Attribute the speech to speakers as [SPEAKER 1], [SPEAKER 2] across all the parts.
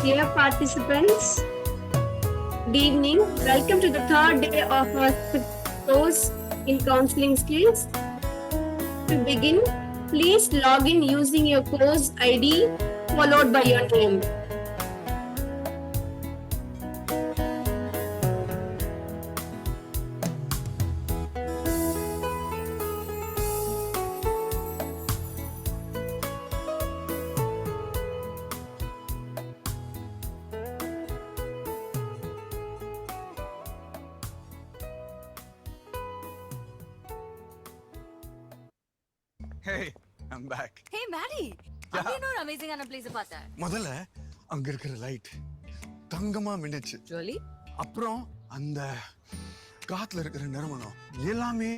[SPEAKER 1] Dear participants, good evening. Welcome to the third day of our course in counseling skills. To begin, please log in using your course ID followed by your name.
[SPEAKER 2] Hey, I'm back.
[SPEAKER 3] Hey, Maddie. அங்க இன்னொரு அமேசிங்கான place பார்த்தேன்.
[SPEAKER 2] முதல்ல அங்க இருக்கிற light தங்கமா மின்னுச்சு.
[SPEAKER 3] Really?
[SPEAKER 2] அப்புறம் அந்த காத்துல இருக்கிற நறுமணம் எல்லாமே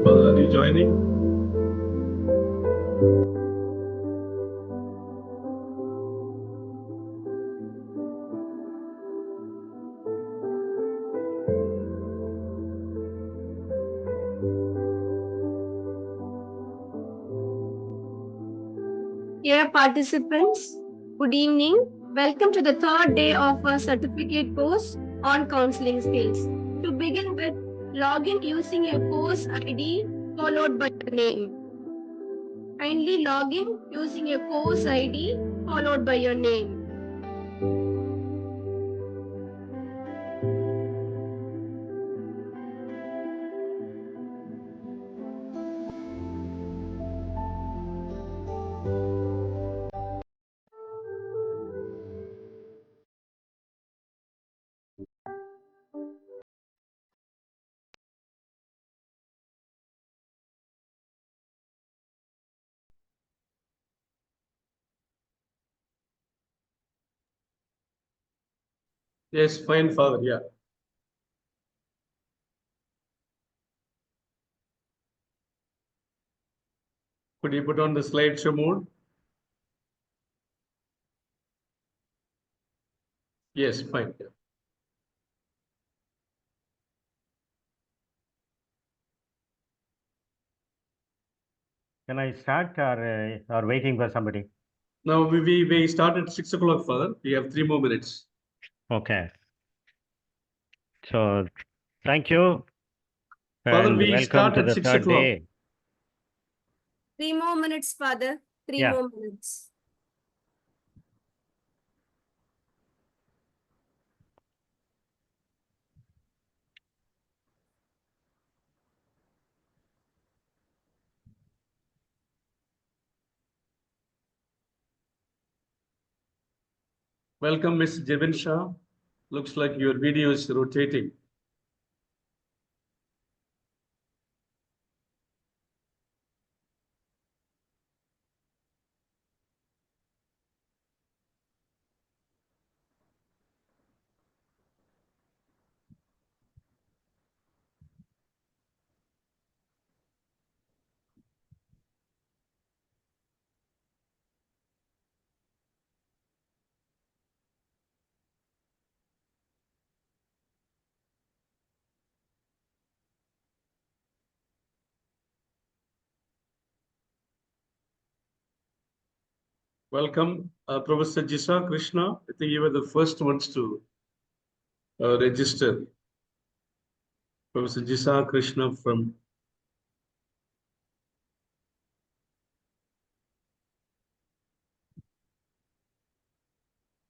[SPEAKER 4] Are you joining?
[SPEAKER 1] Dear participants, good evening. Welcome to the third day of our certificate course on counseling skills. To begin with, log in using your course ID followed by your name. Kindly log in using your course ID followed by your name.
[SPEAKER 4] Yes, fine, Father. Yeah. Could you put on the slideshow mode? Yes, fine. Yeah.
[SPEAKER 5] Can I start or waiting for somebody?
[SPEAKER 4] Now we start at 6 o'clock, Father. We have 3 more minutes.
[SPEAKER 5] Okay. So, thank you.
[SPEAKER 4] Father,
[SPEAKER 5] And
[SPEAKER 4] we
[SPEAKER 5] welcome
[SPEAKER 4] start
[SPEAKER 5] to
[SPEAKER 4] at
[SPEAKER 5] the
[SPEAKER 4] 6
[SPEAKER 5] third
[SPEAKER 4] o'clock.
[SPEAKER 5] day.
[SPEAKER 1] 3 more minutes, Father. 3
[SPEAKER 5] Yeah.
[SPEAKER 1] more minutes.
[SPEAKER 4] Welcome, Miss Jevin Shah. Looks like your video is rotating. Welcome, Professor Jisa Krishna. I think you were the first ones to register. Professor Jisa Krishna from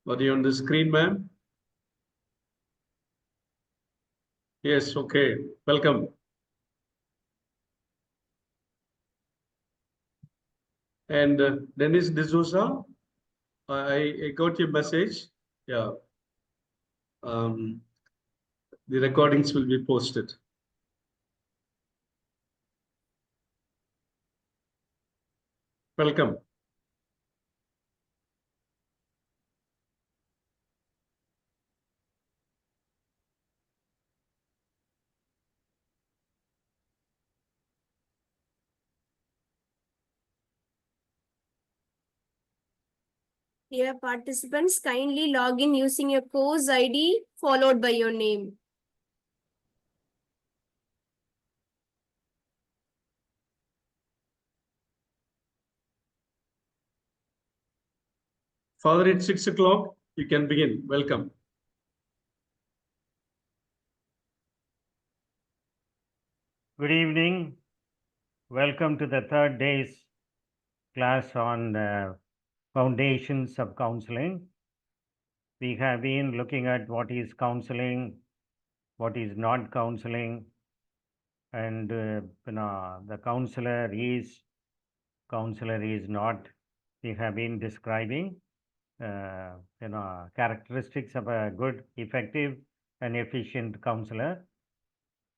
[SPEAKER 4] Are you on the screen, ma'am? Yes, okay. Welcome. And Dennis D'Souza, I got your message. Yeah. Um, the recordings will be posted. Welcome.
[SPEAKER 1] Dear participants, kindly log in using your course ID followed by your name.
[SPEAKER 4] Father, it's 6 o'clock. You can begin. Welcome.
[SPEAKER 5] Good evening. Welcome to the third day's class on foundations of counseling. We have been looking at what is counseling, what is not counseling, and the counselor is not. We have been describing characteristics of a good, effective, and efficient counselor,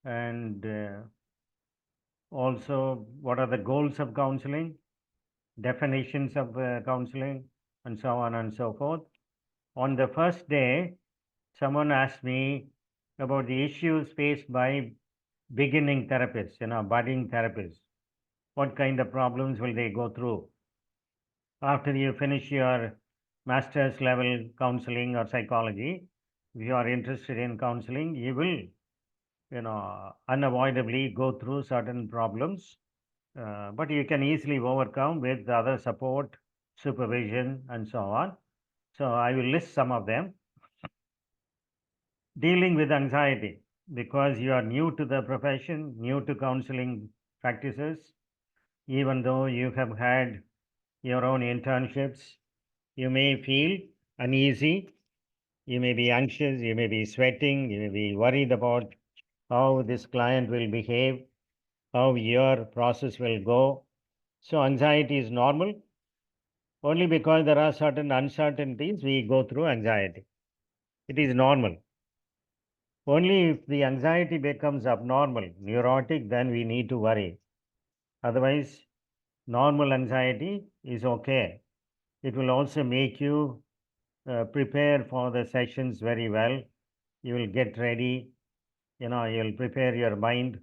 [SPEAKER 5] and also what are the goals of counseling, definitions of counseling, and so on and so forth. On the first day, someone asked me about the issues faced by beginning therapists, budding therapists. What kind of problems will they go through? After you finish your master's level counseling or psychology, if you are interested in counseling, you will, unavoidably go through certain problems, but you can easily overcome with other support, supervision, and so on. So I will list some of them. Dealing with anxiety, because you are new to the profession, new to counseling practices, even though you have had your own internships, you may feel uneasy, you may be anxious, you may be sweating, you may be worried about how this client will behave, how your process will go. So, anxiety is normal. Only because there are certain uncertainties, we go through anxiety. It is normal. Only if the anxiety becomes abnormal, neurotic, then we need to worry. Otherwise, normal anxiety is okay. It will also make you prepare for the sessions very well. You will get ready, you'll prepare your mind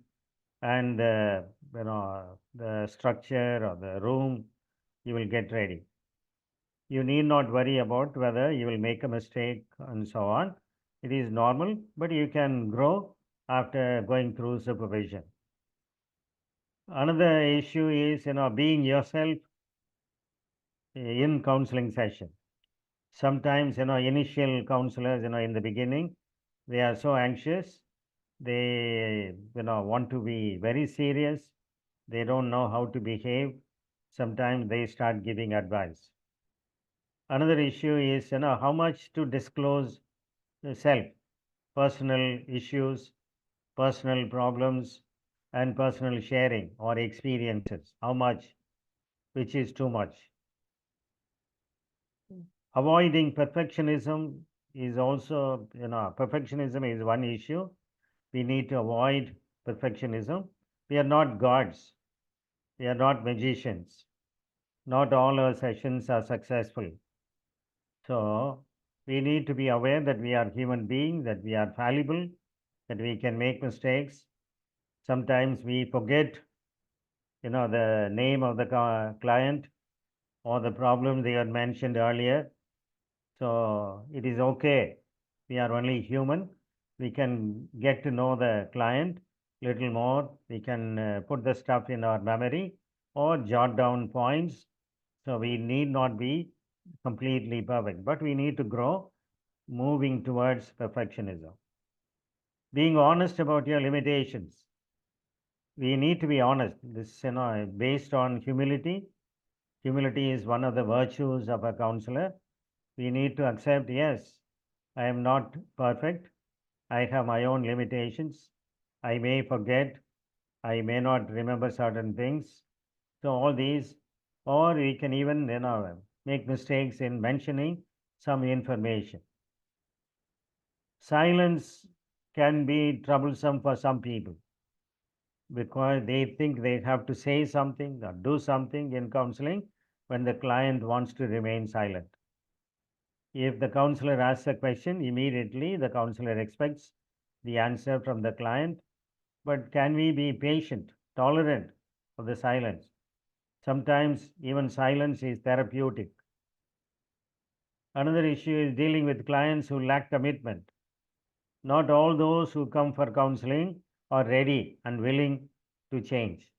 [SPEAKER 5] and the structure or the room, you will get ready. You need not worry about whether you will make a mistake and so on. It is normal, but you can grow after going through supervision. Another issue is, being yourself in counseling session. Sometimes, initial counselors, in the beginning, they are so anxious. They, want to be very serious. They don't know how to behave. Sometimes they start giving advice. Another issue is, how much to disclose self, personal issues, personal problems, and personal sharing or experiences. How much, which is too much. Avoiding perfectionism is also, perfectionism is one issue. We need to avoid perfectionism. We are not gods, we are not magicians. Not all our sessions are successful. So, we need to be aware that we are human beings, that we are fallible, that we can make mistakes. Sometimes we forget, the name of the client or the problem they had mentioned earlier. So it is okay. We are only human. We can get to know the client little more. We can put the stuff in our memory or jot down points. So we need not be completely perfect, but we need to grow moving towards perfectionism. Being honest about your limitations. We need to be honest. This, based on humility. Humility is one of the virtues of a counselor. We need to accept, yes, I am not perfect. I have my own limitations. I may forget, I may not remember certain things. So all these, or we can even make mistakes in mentioning some information. Silence can be troublesome for some people because they think they have to say something or do something in counseling when the client wants to remain silent. If the counselor asks a question, immediately the counselor expects the answer from the client. But can we be patient, tolerant of the silence? Sometimes even silence is therapeutic. Another issue is dealing with clients who lack commitment. Not all those who come for counseling are ready and willing to change.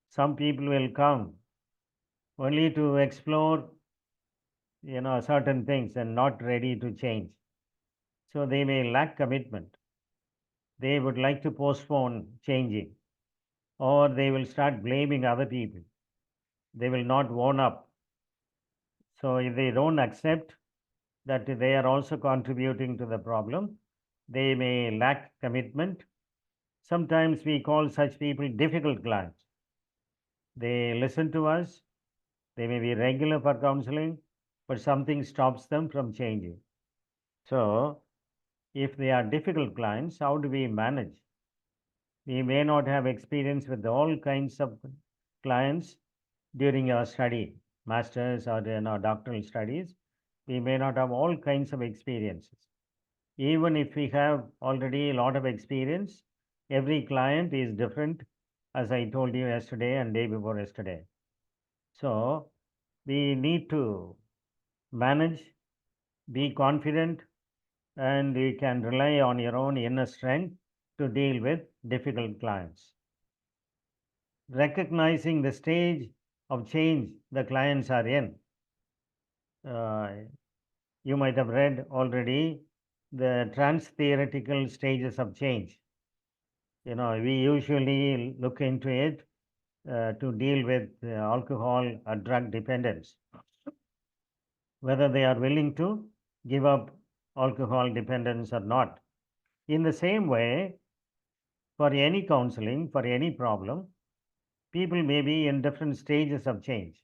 [SPEAKER 5] Some people will come only to explore, certain things and not ready to change. So they may lack commitment. They would like to postpone changing, or they will start blaming other people. They will not own up. So if they don't accept that they are also contributing to the problem, they may lack commitment. Sometimes we call such people difficult clients. They listen to us, they may be regular for counseling, but something stops them from changing. So, if they are difficult clients, how do we manage? We may not have experience with all kinds of clients during our study, masters or in our doctoral studies. We may not have all kinds of experiences. Even if we have already a lot of experience, every client is different, as I told you yesterday and day before yesterday. So, we need to manage, be confident, and you can rely on your own inner strength to deal with difficult clients. Recognizing the stage of change the clients are in. Uh, you might have read already the trans theoretical stages of change. We usually look into it to deal with alcohol or drug dependence, whether they are willing to give up alcohol dependence or not. In the same way, for any counseling, for any problem, people may be in different stages of change.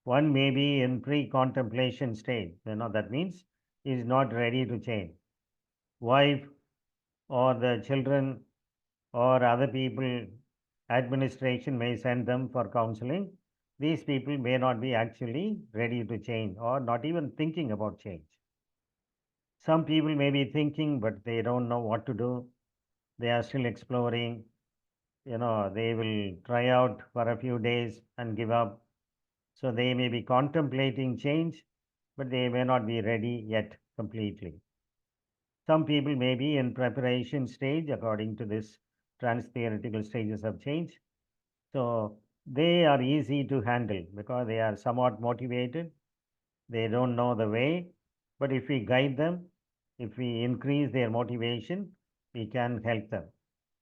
[SPEAKER 5] One may be in pre-contemplation stage, that means he is not ready to change. Wife or the children or other people, administration may send them for counseling. These people may not be actually ready to change or not even thinking about change. Some people may be thinking, but they don't know what to do. They are still exploring. They will try out for a few days and give up. So they may be contemplating change, but they may not be ready yet completely. Some people may be in preparation stage according to this trans-theoretical stages of change. So they are easy to handle because they are somewhat motivated. They don't know the way, but if we guide them, if we increase their motivation, we can help them.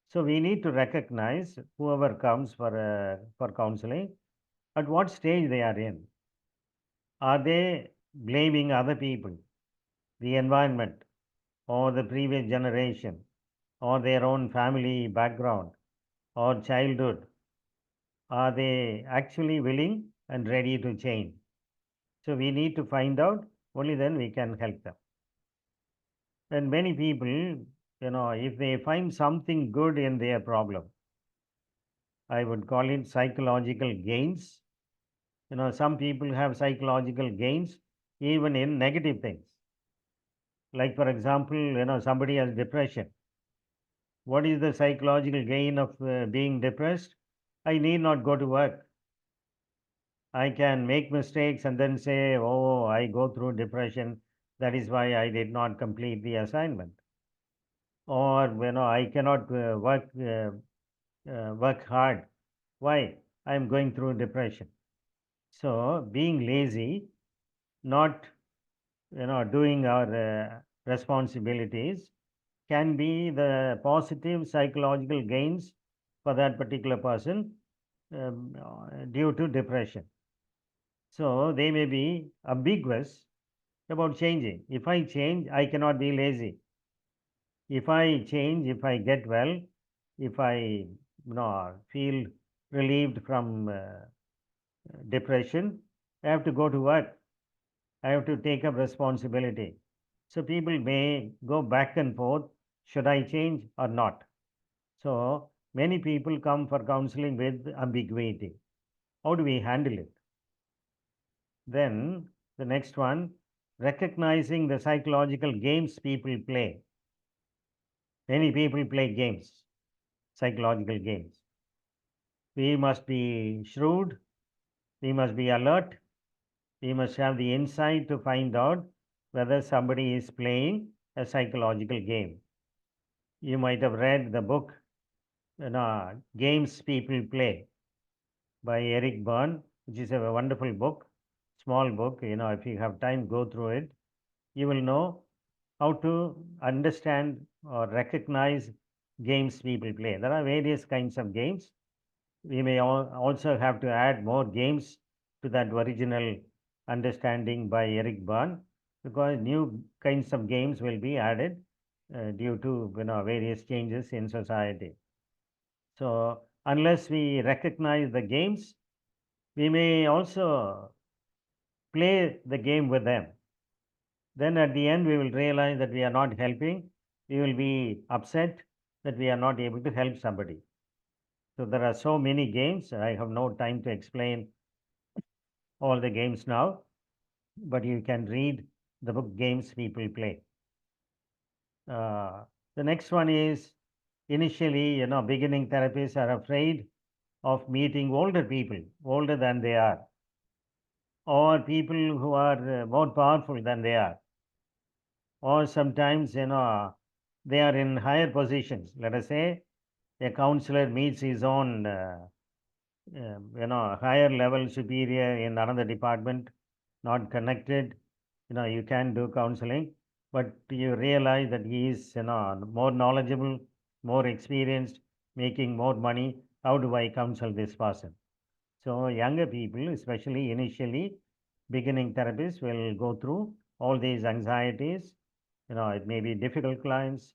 [SPEAKER 5] So we need to recognize whoever comes for counseling, at what stage they are in. Are they blaming other people, the environment, or the previous generation, or their own family background, or childhood? Are they actually willing and ready to change? So we need to find out, only then we can help them. And many people, if they find something good in their problem, I would call it psychological gains. Some people have psychological gains even in negative things. Like, for example, somebody has depression. What is the psychological gain of being depressed? I need not go to work. I can make mistakes and then say, oh, I go through depression. That is why I did not complete the assignment. Or, I cannot work hard. Why? I am going through depression. So, being lazy, not doing our responsibilities can be the positive psychological gains for that particular person due to depression. So they may be ambiguous about changing. If I change, I cannot be lazy. If I change, if I get well, if I feel relieved from depression, I have to go to work. I have to take up responsibility. So people may go back and forth, should I change or not? So many people come for counseling with ambiguity. How do we handle it? Then the next one, recognizing the psychological games people play. Many people play games, psychological games. We must be shrewd, we must be alert, we must have the insight to find out whether somebody is playing a psychological game. You might have read the book, Games People Play by Eric Byrne, which is a wonderful book, small book. If you have time, go through it. You will know how to understand or recognize games people play. There are various kinds of games. We may also have to add more games to that original understanding by Eric Byrne, because new kinds of games will be added due to various changes in society. So unless we recognize the games, we may also play the game with them. Then at the end, we will realize that we are not helping. We will be upset that we are not able to help somebody. So there are so many games. I have no time to explain all the games now, but you can read the book Games People Play. The next one is, initially, beginning therapists are afraid of meeting older people, older than they are, or people who are more powerful than they are, or sometimes, they are in higher positions. Let us say a counselor meets his own, higher level superior in another department, not connected. You can do counseling, but you realize that he is, more knowledgeable, more experienced, making more money. How do I counsel this person? So younger people, especially initially, beginning therapists will go through all these anxieties. It may be difficult clients,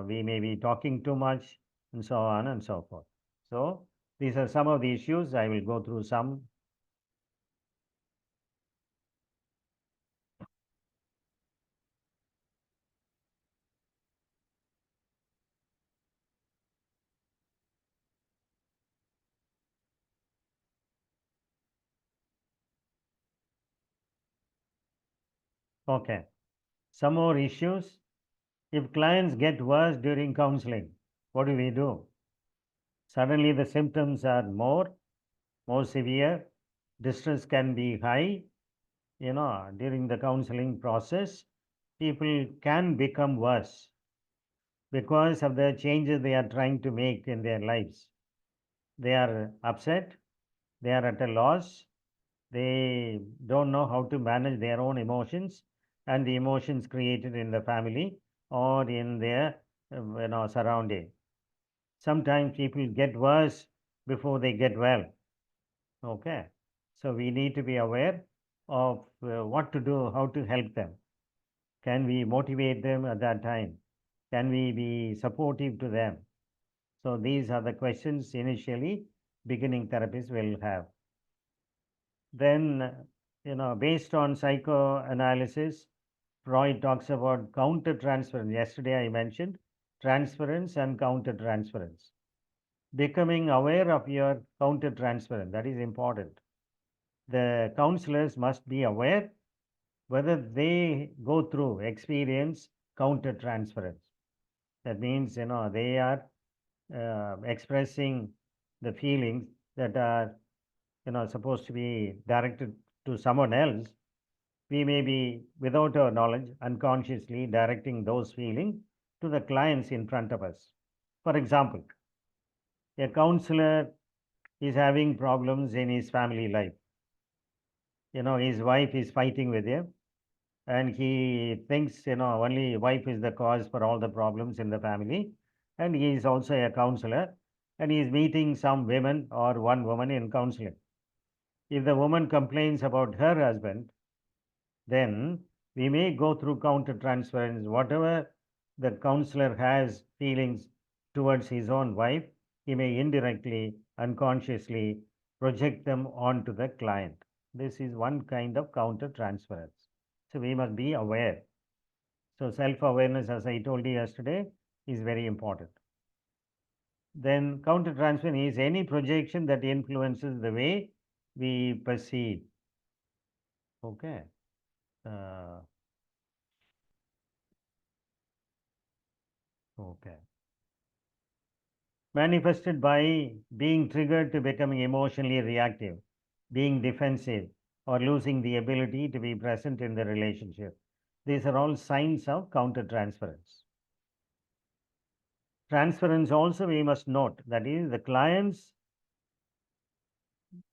[SPEAKER 5] we may be talking too much, and so on and so forth. So these are some of the issues. I will go through some. Okay. Some more issues. If clients get worse during counseling, what do we do? Suddenly the symptoms are more severe. Distress can be high. During the counseling process, people can become worse because of the changes they are trying to make in their lives. They are upset, they are at a loss, they don't know how to manage their own emotions and the emotions created in the family or in their surrounding. Sometimes people get worse before they get well. Okay, so we need to be aware of what to do, how to help them. Can we motivate them at that time? Can we be supportive to them? So these are the questions initially beginning therapists will have. Then, based on psychoanalysis, Freud talks about counter-transference. Yesterday I mentioned transference and counter-transference. Becoming aware of your counter-transference, that is important. The counselors must be aware whether they go through, experience counter-transference. That means, they are expressing the feelings that are, supposed to be directed to someone else. We may be, without our knowledge, unconsciously directing those feelings to the clients in front of us. For example, a counselor is having problems in his family life. His wife is fighting with him, and he thinks, only wife is the cause for all the problems in the family. And he is also a counselor, and he is meeting some women or one woman in counseling. If the woman complains about her husband, then we may go through counter transference. Whatever the counselor has feelings towards his own wife, he may indirectly, unconsciously project them onto the client. This is one kind of counter transference. So we must be aware. So self awareness, as I told you yesterday, is very important. Then counter transfer is any projection that influences the way we perceive. Okay. Uh, okay. Manifested by being triggered to becoming emotionally reactive, being defensive, or losing the ability to be present in the relationship. These are all signs of counter transference. Transference also we must note, that is, the clients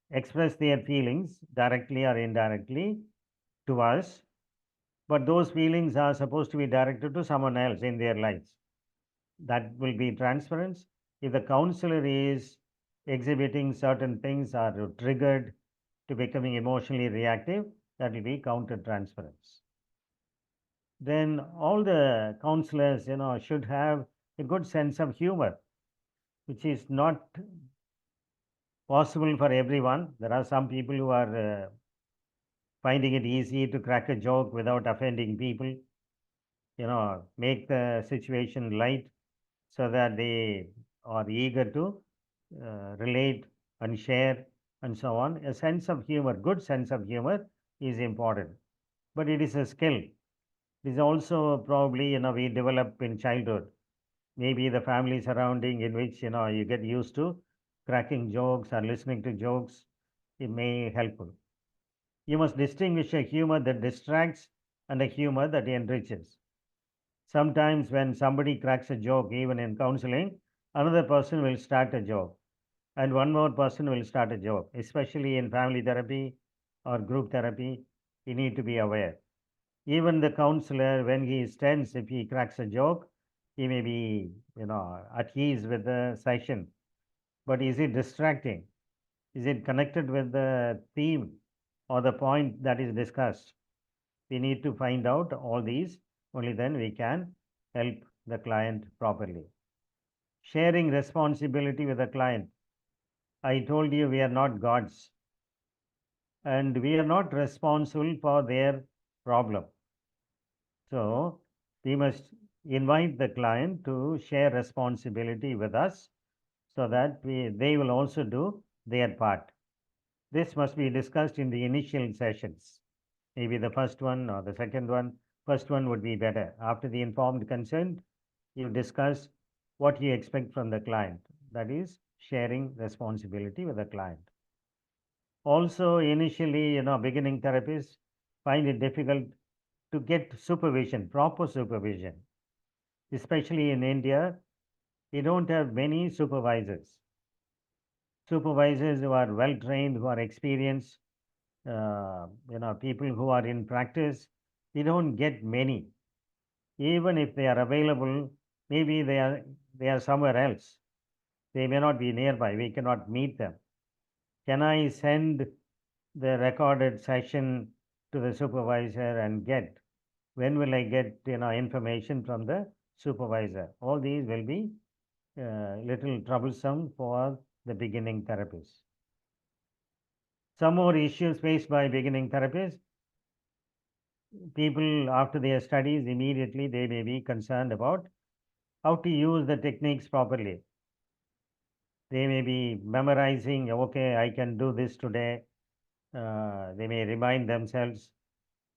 [SPEAKER 5] express their feelings directly or indirectly to us, but those feelings are supposed to be directed to someone else in their lives. That will be transference. If the counselor is exhibiting certain things or triggered to becoming emotionally reactive, that will be counter transference. Then all the counselors, should have a good sense of humor, which is not possible for everyone. There are some people who are finding it easy to crack a joke without offending people, make the situation light so that they are eager to relate and share and so on. A sense of humor, good sense of humor is important, but it is a skill. It is also probably, we develop in childhood. Maybe the family surrounding in which, you get used to cracking jokes or listening to jokes, it may helpful. You must distinguish a humor that distracts and a humor that enriches. Sometimes when somebody cracks a joke, even in counseling, another person will start a joke and one more person will start a joke, especially in family therapy or group therapy. We need to be aware. Even the counselor, when he is tense, if he cracks a joke, he may be, at ease with the session. But is it distracting? Is it connected with the theme or the point that is discussed? We need to find out all these, only then we can help the client properly. Sharing responsibility with the client. I told you we are not gods and we are not responsible for their problem. So we must invite the client to share responsibility with us so that they will also do their part. This must be discussed in the initial sessions. Maybe the first one or the second one. First one would be better. After the informed consent, you discuss what you expect from the client. That is sharing responsibility with the client. Also, initially, beginning therapists find it difficult to get supervision, proper supervision. Especially in India, we don't have many supervisors. Supervisors who are well trained, who are experienced, people who are in practice, we don't get many. Even if they are available, maybe they are somewhere else. They may not be nearby. We cannot meet them. Can I send the recorded session to the supervisor and get? When will I get information from the supervisor? All these will be little troublesome for the beginning therapists. Some more issues faced by beginning therapists. People after their studies immediately they may be concerned about how to use the techniques properly. They may be memorizing, okay, I can do this today. They may remind themselves,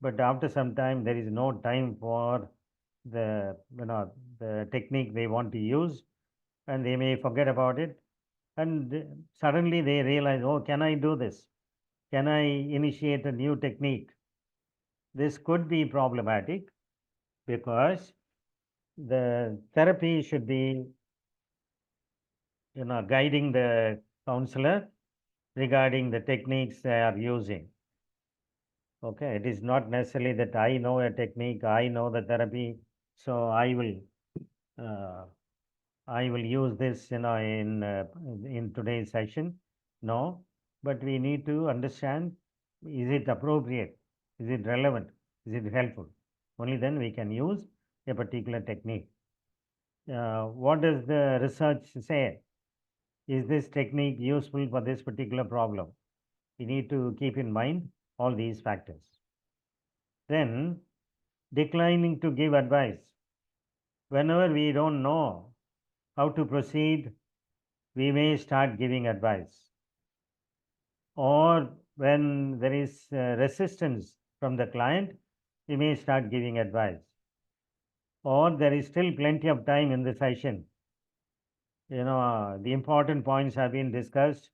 [SPEAKER 5] but after some time there is no time for the the technique they want to use, and they may forget about it, and suddenly they realize, oh, can I do this? Can I initiate a new technique? This could be problematic because the therapy should be guiding the counselor regarding the techniques they are using. Okay, it is not necessarily that I know a technique, I know the therapy, so uh, I will use this, in today's session. No, but we need to understand: is it appropriate? Is it relevant? Is it helpful? Only then we can use a particular technique. what does the research say? Is this technique useful for this particular problem? We need to keep in mind all these factors. Then, declining to give advice. Whenever we don't know how to proceed, we may start giving advice. Or when there is resistance from the client, we may start giving advice. Or there is still plenty of time in the session. The important points have been discussed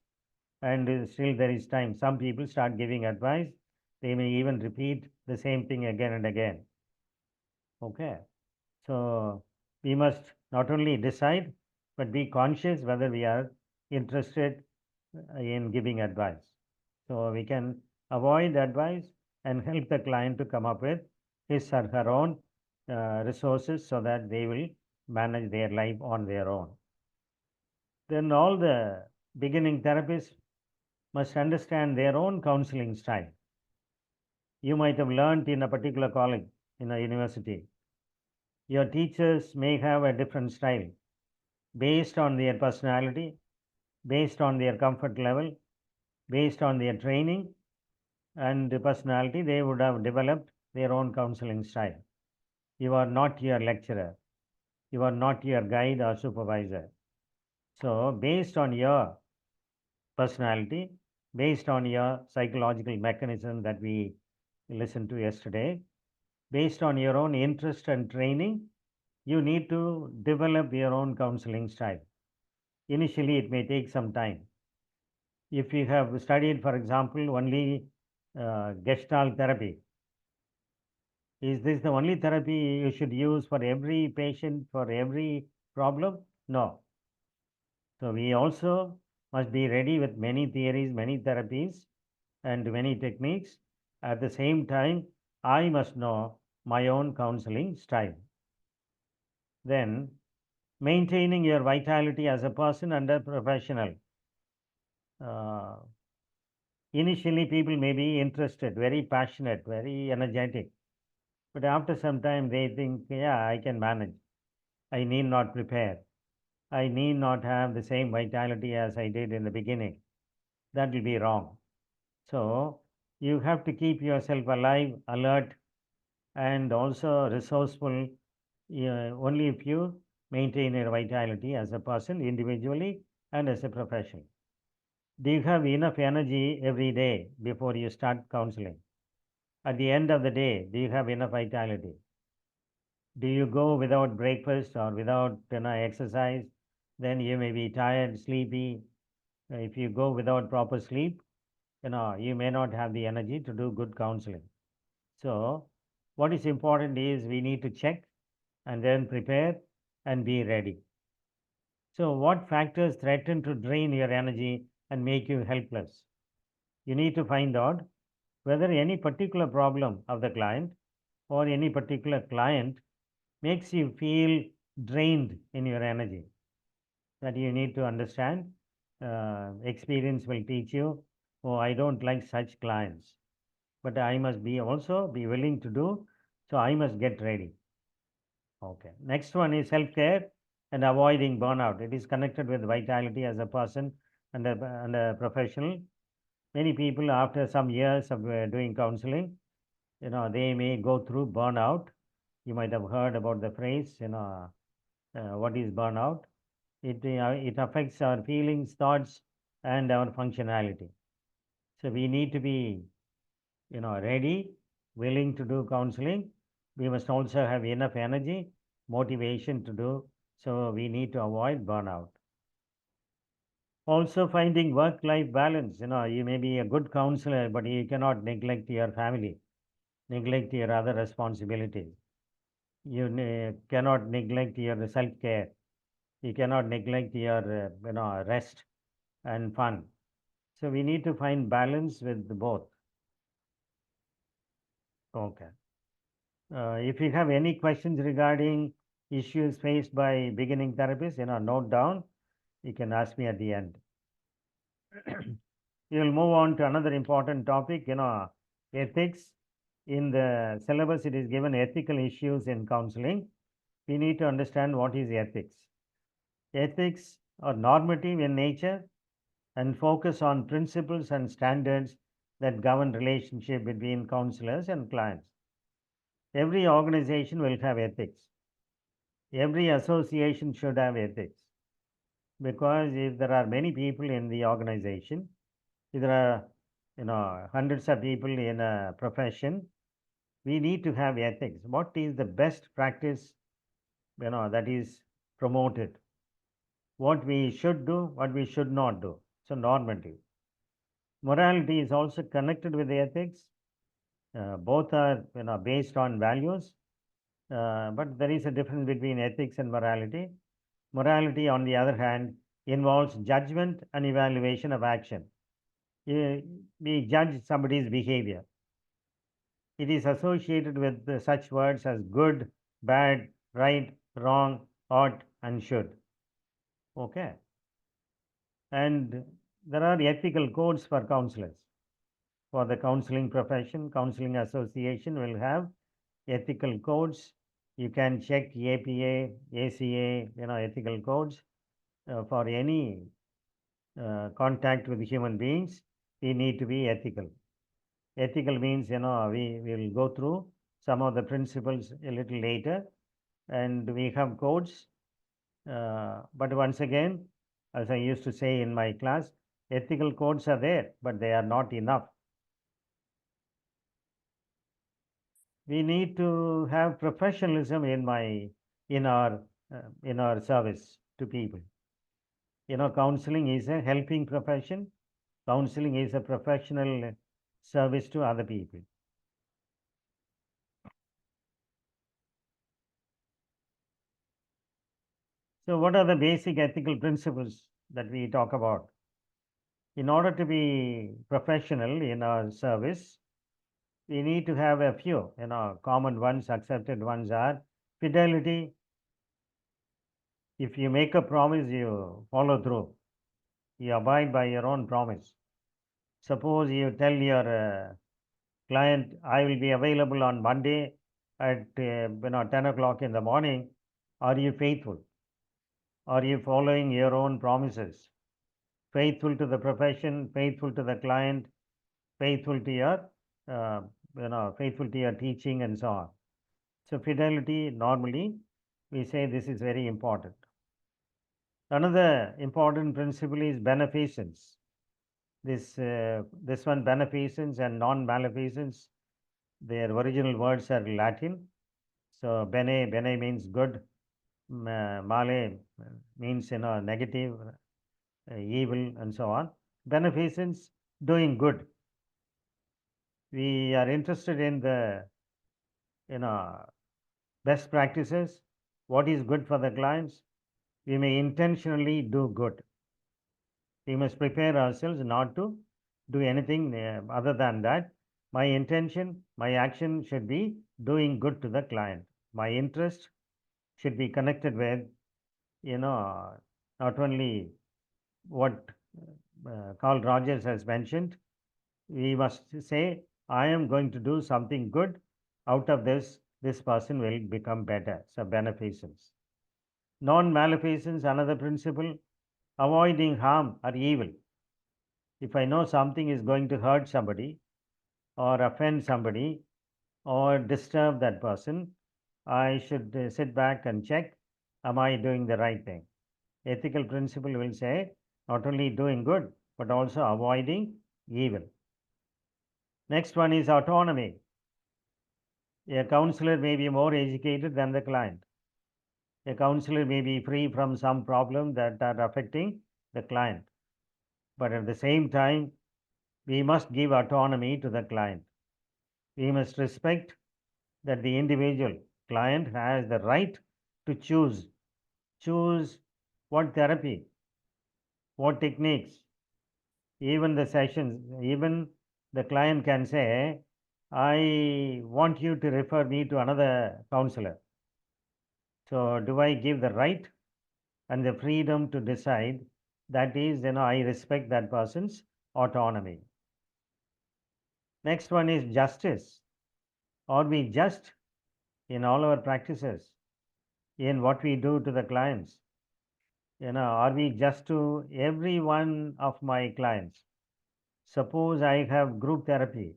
[SPEAKER 5] and still there is time. Some people start giving advice. They may even repeat the same thing again and again. Okay. So we must not only decide, but be conscious whether we are interested in giving advice. So we can avoid advice and help the client to come up with his or her own resources so that they will manage their life on their own. Then all the beginning therapists must understand their own counseling style. You might have learned in a particular college, in a university. Your teachers may have a different style based on their personality, based on their comfort level, based on their training and personality. They would have developed their own counseling style. You are not your lecturer. You are not your guide or supervisor. So, based on your personality, based on your psychological mechanism that we listened to yesterday, based on your own interest and training, you need to develop your own counseling style. Initially, it may take some time. If you have studied, for example, only Gestalt therapy, is this the only therapy you should use for every patient, for every problem? No. So, we also must be ready with many theories, many therapies, and many techniques. At the same time, I must know my own counseling style. Then, maintaining your vitality as a person and a professional. Uh, Initially, people may be interested, very passionate, very energetic. But after some time, they think, yeah, I can manage. I need not prepare. I need not have the same vitality as I did in the beginning. That will be wrong. So, you have to keep yourself alive, alert, and also resourceful only if you maintain your vitality as a person individually and as a profession. Do you have enough energy every day before you start counseling? At the end of the day, do you have enough vitality? Do you go without breakfast or without exercise? Then you may be tired, sleepy. If you go without proper sleep, you may not have the energy to do good counseling. So, what is important is we need to check and then prepare and be ready. So, what factors threaten to drain your energy and make you helpless? You need to find out whether any particular problem of the client or any particular client makes you feel drained in your energy. That you need to understand. Experience will teach you, oh, I don't like such clients, but I must be also be willing to do, so I must get ready. Okay. Next one is self-care and avoiding burnout. It is connected with vitality as a person and a professional. Many people, after some years of doing counseling, they may go through burnout. You might have heard about the phrase, what is burnout? It affects our feelings, thoughts, and our functionality. So we need to be, ready, willing to do counseling. We must also have enough energy, motivation to do. So we need to avoid burnout. Also, finding work-life balance. You may be a good counselor, but you cannot neglect your family, neglect your other responsibilities. You cannot neglect your self-care. You cannot neglect your, rest and fun. So we need to find balance with both. Okay. If you have any questions regarding issues faced by beginning therapists, note down. You can ask me at the end. We will move on to another important topic, ethics. In the syllabus, it is given ethical issues in counseling. we need to understand what is ethics. Ethics are normative in nature and focus on principles and standards that govern relationship between counselors and clients. Every organization will have ethics. Every association should have ethics. Because if there are many people in the organization, if there are hundreds of people in a profession, we need to have ethics. What is the best practice that is promoted? What we should do, what we should not do. So normative. Morality is also connected with ethics. Both are based on values, but there is a difference between ethics and morality. Morality, on the other hand, involves judgment and evaluation of action. We judge somebody's behavior. It is associated with such words as good, bad, right, wrong, ought, and should. Okay. And there are ethical codes for counselors. For the counseling profession, counseling association will have ethical codes. You can check APA, ACA, ethical codes for any contact with human beings. We need to be ethical. Ethical means, we will go through some of the principles a little later, and we have codes. But once again, as I used to say in my class, ethical codes are there, but they are not enough. We need to have professionalism in our service to people. Counseling is a helping profession. Counseling is a professional service to other people. So what are the basic ethical principles that we talk about? In order to be professional in our service, we need to have a few, common ones, accepted ones are fidelity. If you make a promise, you follow through. You abide by your own promise. Suppose you tell your client, I will be available on Monday at 10 o'clock in the morning. Are you faithful? Are you following your own promises? Faithful to the profession, faithful to the client, faithful to your faithful to your teaching and so on. So fidelity, normally we say this is very important. Another important principle is beneficence. This one, beneficence and non-maleficence, their original words are Latin. So bene means good, male means negative, evil, and so on. Beneficence, doing good. We are interested in the best practices, what is good for the clients. We may intentionally do good. We must prepare ourselves not to do anything other than that. My intention, my action should be doing good to the client. My interest should be connected with, not only what Carl Rogers has mentioned. We must say, I am going to do something good. Out of this person will become better. So beneficence. Non-maleficence, another principle, avoiding harm or evil. If I know something is going to hurt somebody or offend somebody or disturb that person, I should sit back and check, am I doing the right thing? Ethical principle will say, not only doing good, but also avoiding evil. Next one is autonomy. A counselor may be more educated than the client. A counselor may be free from some problem that are affecting the client. But at the same time, we must give autonomy to the client. We must respect that the individual client has the right to choose what therapy, what techniques, even the sessions. Even the client can say, I want you to refer me to another counselor. So do I give the right and the freedom to decide? That is, I respect that person's autonomy. Next one is justice. Are we just in all our practices? in what we do to the clients? Are we just to every one of my clients? Suppose I have group therapy.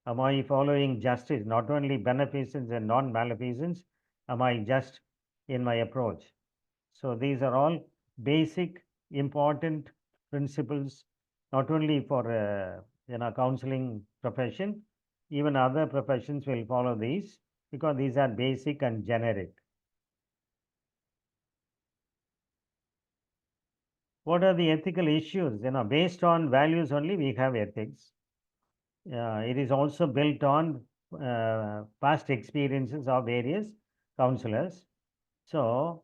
[SPEAKER 5] Am I following justice, not only beneficence and non-maleficence? Am I just in my approach? So these are all basic, important principles, not only for counseling profession, even other professions will follow these because these are basic and generic. What are the ethical issues? Based on values only we have ethics. It is also built on past experiences of various counselors. So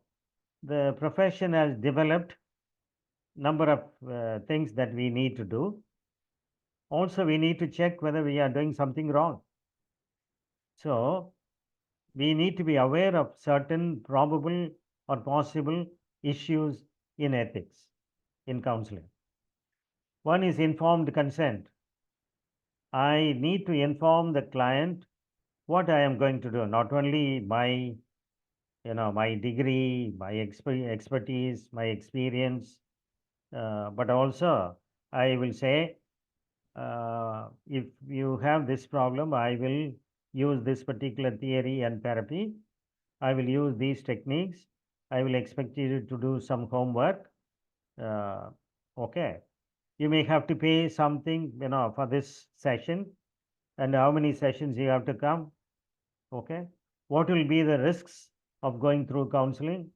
[SPEAKER 5] the profession has developed number of things that we need to do. Also, we need to check whether we are doing something wrong. So we need to be aware of certain probable or possible issues in ethics in counseling. One is informed consent. I need to inform the client what I am going to do, not only my degree, my expertise, my experience, but also I will say, if you have this problem, I will use this particular theory and therapy. I will use these techniques. I will expect you to do some homework. Okay. You may have to pay something, for this session, and how many sessions you have to come. Okay. What will be the risks of going through counseling?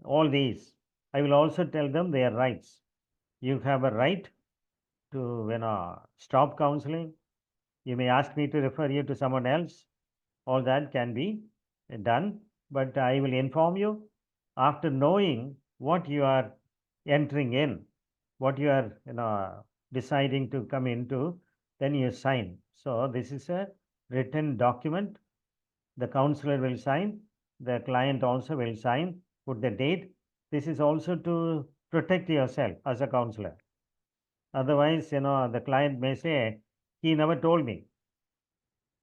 [SPEAKER 5] All these. I will also tell them their rights. You have a right to, stop counseling. You may ask me to refer you to someone else. All that can be done, but I will inform you after knowing what you are entering in, what you are deciding to come into, then you sign. So this is a written document. The counselor will sign, the client also will sign, put the date. This is also to protect yourself as a counselor. Otherwise, the client may say, he never told me.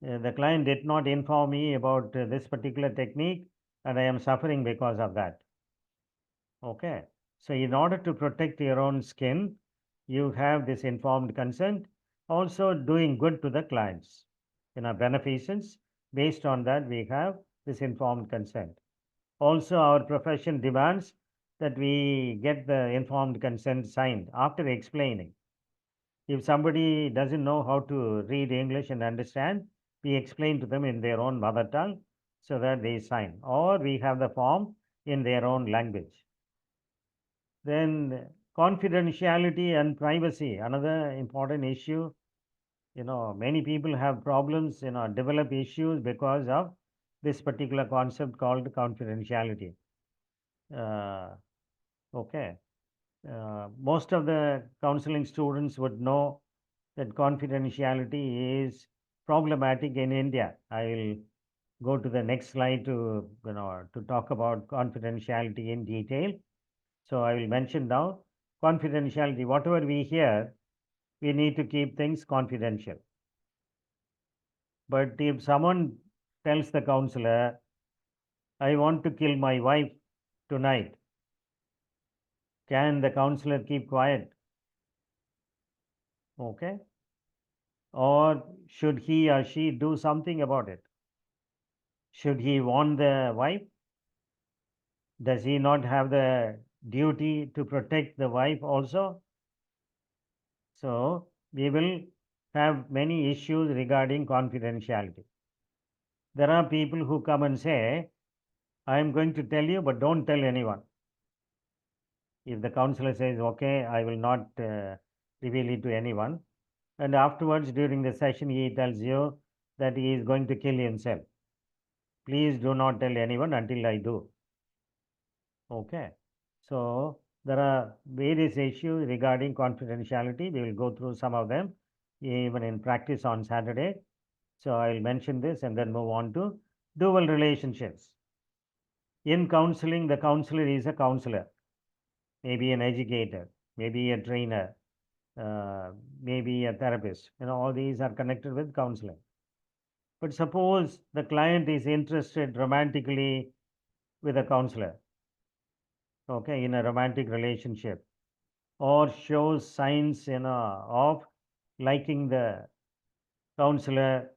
[SPEAKER 5] The client did not inform me about this particular technique and I am suffering because of that. Okay. So in order to protect your own skin, you have this informed consent, also doing good to the clients. Beneficence, based on that, we have this informed consent. Also, our profession demands that we get the informed consent signed after explaining. If somebody doesn't know how to read English and understand, we explain to them in their own mother tongue so that they sign, or we have the form in their own language. Then confidentiality and privacy, another important issue. Many people have problems, develop issues because of this particular concept called confidentiality. Okay. Most of the counseling students would know that confidentiality is problematic in India. I will go to the next slide to talk about confidentiality in detail. So I will mention now confidentiality. Whatever we hear, we need to keep things confidential. But if someone tells the counselor, I want to kill my wife tonight, can the counselor keep quiet? Okay. Or should he or she do something about it? Should he warn the wife? Does he not have the duty to protect the wife also? So we will have many issues regarding confidentiality. There are people who come and say, I am going to tell you, but don't tell anyone. If the counselor says, okay, I will not reveal it to anyone, and afterwards during the session he tells you that he is going to kill himself. Please do not tell anyone until I do. Okay. So there are various issues regarding confidentiality. We will go through some of them even in practice on Saturday. So I'll mention this and then move on to dual relationships. In counseling, the counselor is a counselor, maybe an educator, maybe a trainer, maybe a therapist. All these are connected with counseling. But suppose the client is interested romantically with a counselor, okay, in a romantic relationship, or shows signs, of liking the counselor,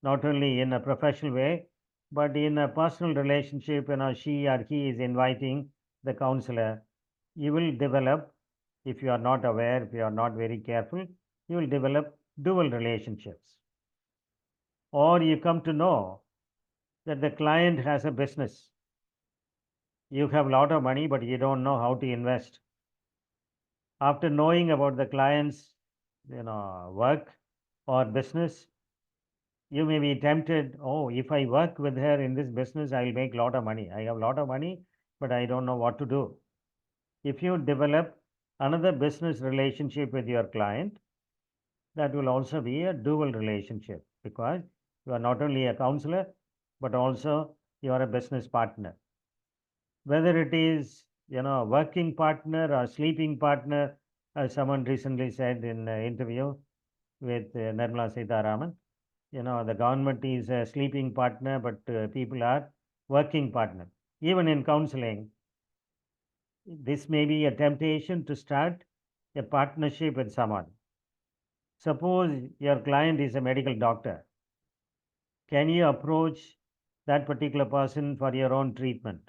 [SPEAKER 5] not only in a professional way, but in a personal relationship, she or he is inviting the counselor, you will develop, if you are not aware, if you are not very careful, you will develop dual relationships. Or you come to know that the client has a business. You have a lot of money, but you don't know how to invest. After knowing about the client's, work or business, you may be tempted, oh, if I work with her in this business, I'll make a lot of money. I have a lot of money, but I don't know what to do. If you develop another business relationship with your client, that will also be a dual relationship, because you are not only a counselor, but also you are a business partner. Whether it is, working partner or sleeping partner, as someone recently said in an interview with Nirmala Sitharaman, the government is a sleeping partner, but people are working partner. Even in counseling, this may be a temptation to start a partnership with someone. Suppose your client is a medical doctor. Can you approach that particular person for your own treatment,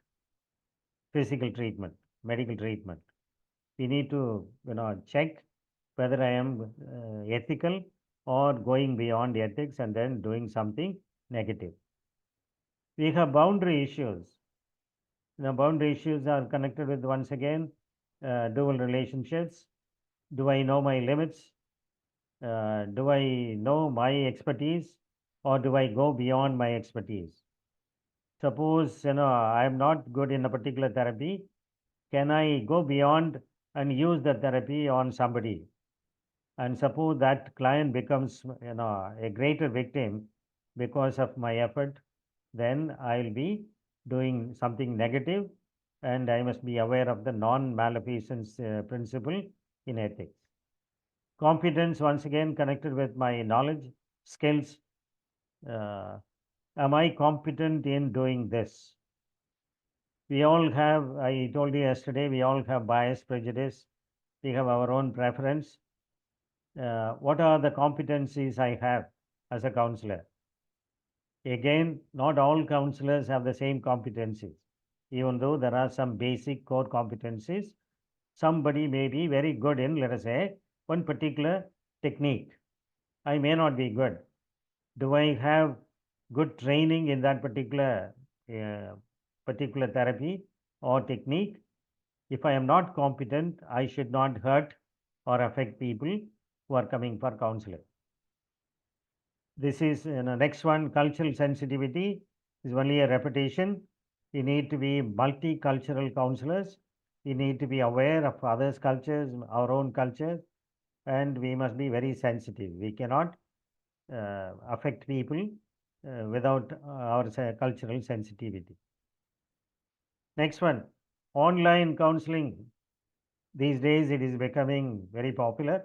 [SPEAKER 5] physical treatment, medical treatment? We need to, check whether I am ethical or going beyond ethics and then doing something negative. We have boundary issues. Boundary issues are connected with, once again, dual relationships. Do I know my limits? Do I know my expertise, or do I go beyond my expertise? Suppose, I am not good in a particular therapy. Can I go beyond and use the therapy on somebody? And suppose that client becomes, a greater victim because of my effort, then I'll be doing something negative, and I must be aware of the non-malfeasance principle in ethics. Competence, once again, connected with my knowledge, skills. Am I competent in doing this? We all have, I told you yesterday, we all have bias, prejudice. We have our own preference. What are the competencies I have as a counselor? Again, not all counselors have the same competencies. Even though there are some basic core competencies, somebody may be very good in, let us say, one particular technique. I may not be good. Do I have good training in that particular therapy or technique? If I am not competent, I should not hurt or affect people who are coming for counseling. This is, next one, cultural sensitivity is only a repetition. We need to be multicultural counselors. We need to be aware of others' cultures, our own culture, and we must be very sensitive. We cannot affect people without our cultural sensitivity. Next one, online counseling. These days it is becoming very popular.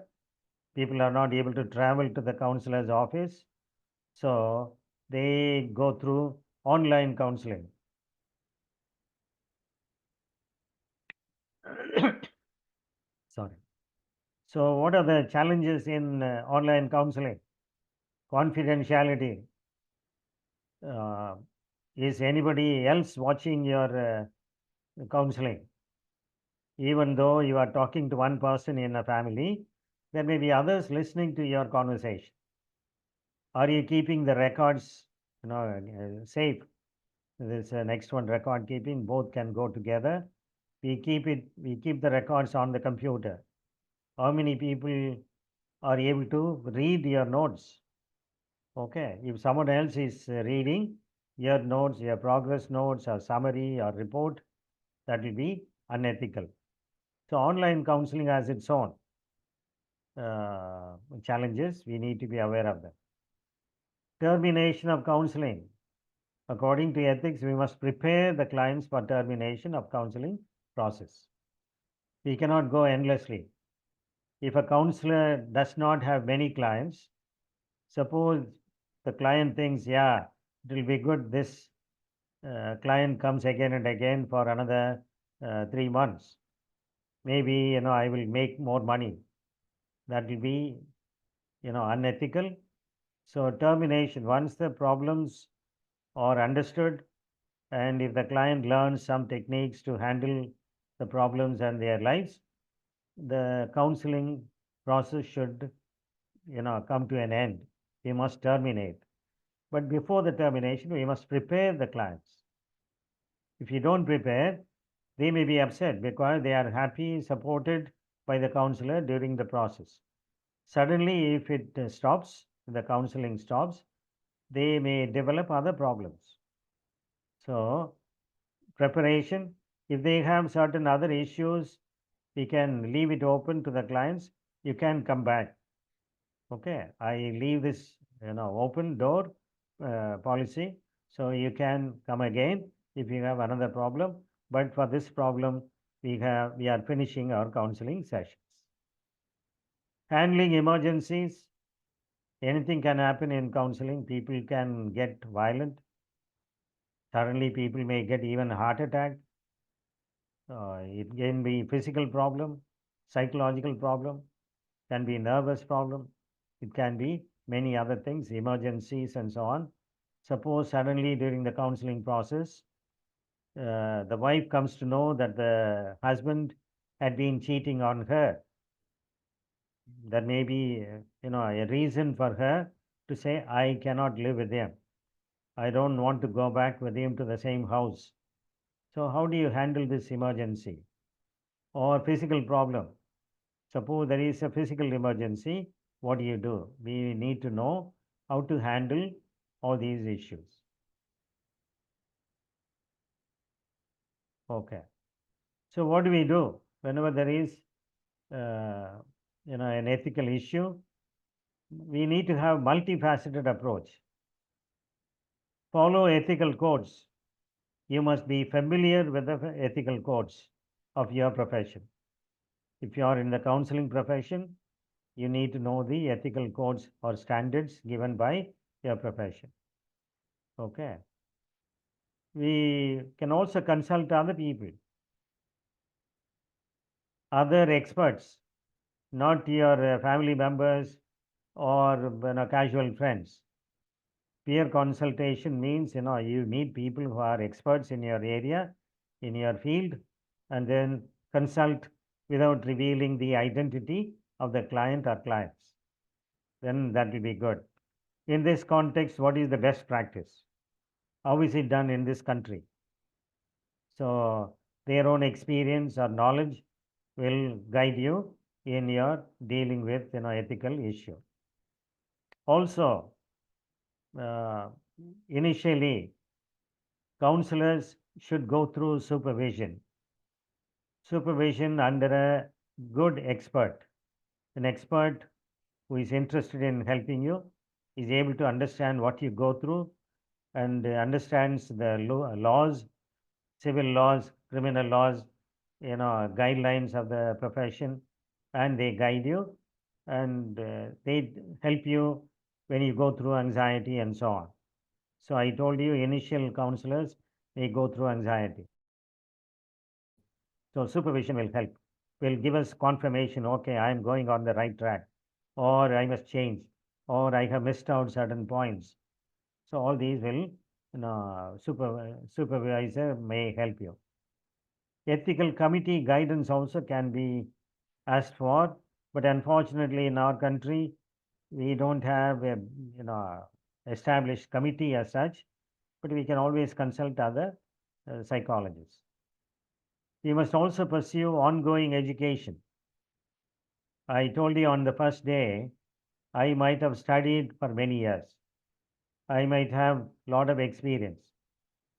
[SPEAKER 5] People are not able to travel to the counselor's office, so they go through online counseling. Sorry. So, what are the challenges in online counseling? Confidentiality. Is anybody else watching your counseling? Even though you are talking to one person in a family, there may be others listening to your conversation. Are you keeping the records, safe? This next one, record keeping, both can go together. We keep the records on the computer. How many people are able to read your notes? Okay, if someone else is reading your notes, your progress notes or summary or report, that will be unethical. So online counseling has its own challenges. We need to be aware of them. Termination of counseling. According to ethics, we must prepare the clients for termination of counseling process. We cannot go endlessly. If a counselor does not have many clients, suppose the client thinks, yeah, it will be good this client comes again and again for another 3 months. Maybe, I will make more money. That will be, unethical. So termination, once the problems are understood, and if the client learns some techniques to handle the problems and their lives, the counseling process should, come to an end. We must terminate. But before the termination, we must prepare the clients. If you don't prepare, they may be upset because they are happy, supported by the counselor during the process. Suddenly, if it stops, the counseling stops, they may develop other problems. So, preparation, if they have certain other issues, we can leave it open to the clients. You can come back. Okay, I leave this, open door policy, so you can come again if you have another problem. But for this problem, we are finishing our counseling sessions. Handling emergencies, anything can happen in counseling. People can get violent. Suddenly, people may get even a heart attack. It can be physical problem, psychological problem, can be nervous problem. It can be many other things, emergencies and so on. Suppose suddenly during the counseling process, the wife comes to know that the husband had been cheating on her. That may be, a reason for her to say, I cannot live with him. I don't want to go back with him to the same house. So how do you handle this emergency? Or physical problem. Suppose there is a physical emergency, what do you do? We need to know how to handle all these issues. Okay. So what do we do whenever there is, an ethical issue? We need to have multifaceted approach. Follow ethical codes. You must be familiar with the ethical codes of your profession. If you are in the counseling profession, you need to know the ethical codes or standards given by your profession. Okay. We can also consult other people, other experts, not your family members or casual friends. Peer consultation means you meet people who are experts in your area, in your field, and then consult without revealing the identity of the client or clients. Then that will be good. In this context, what is the best practice? How is it done in this country? So their own experience or knowledge will guide you in your dealing with ethical issue. Also, uh, initially, counselors should go through supervision. Supervision under a good expert, an expert who is interested in helping you, is able to understand what you go through and understands the laws, civil laws, criminal laws, guidelines of the profession, and they guide you and they help you when you go through anxiety and so on. So I told you initial counselors may go through anxiety. So supervision will help, will give us confirmation, okay, I am going on the right track, or I must change, or I have missed out certain points. So all these will, supervisor may help you. Ethical committee guidance also can be asked for, but unfortunately in our country, we don't have a established committee as such, but we can always consult other psychologists. We must also pursue ongoing education. I told you on the first day, I might have studied for many years. I might have a lot of experience.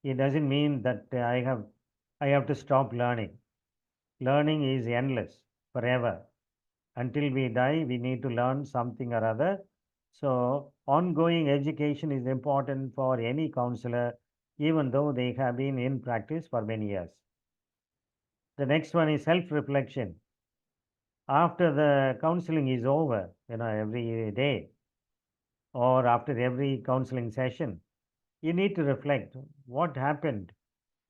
[SPEAKER 5] It doesn't mean that I have to stop learning. Learning is endless, forever. Until we die, we need to learn something or other. So, ongoing education is important for any counselor, even though they have been in practice for many years. The next one is self reflection. After the counseling is over, every day or after every counseling session, you need to reflect what happened,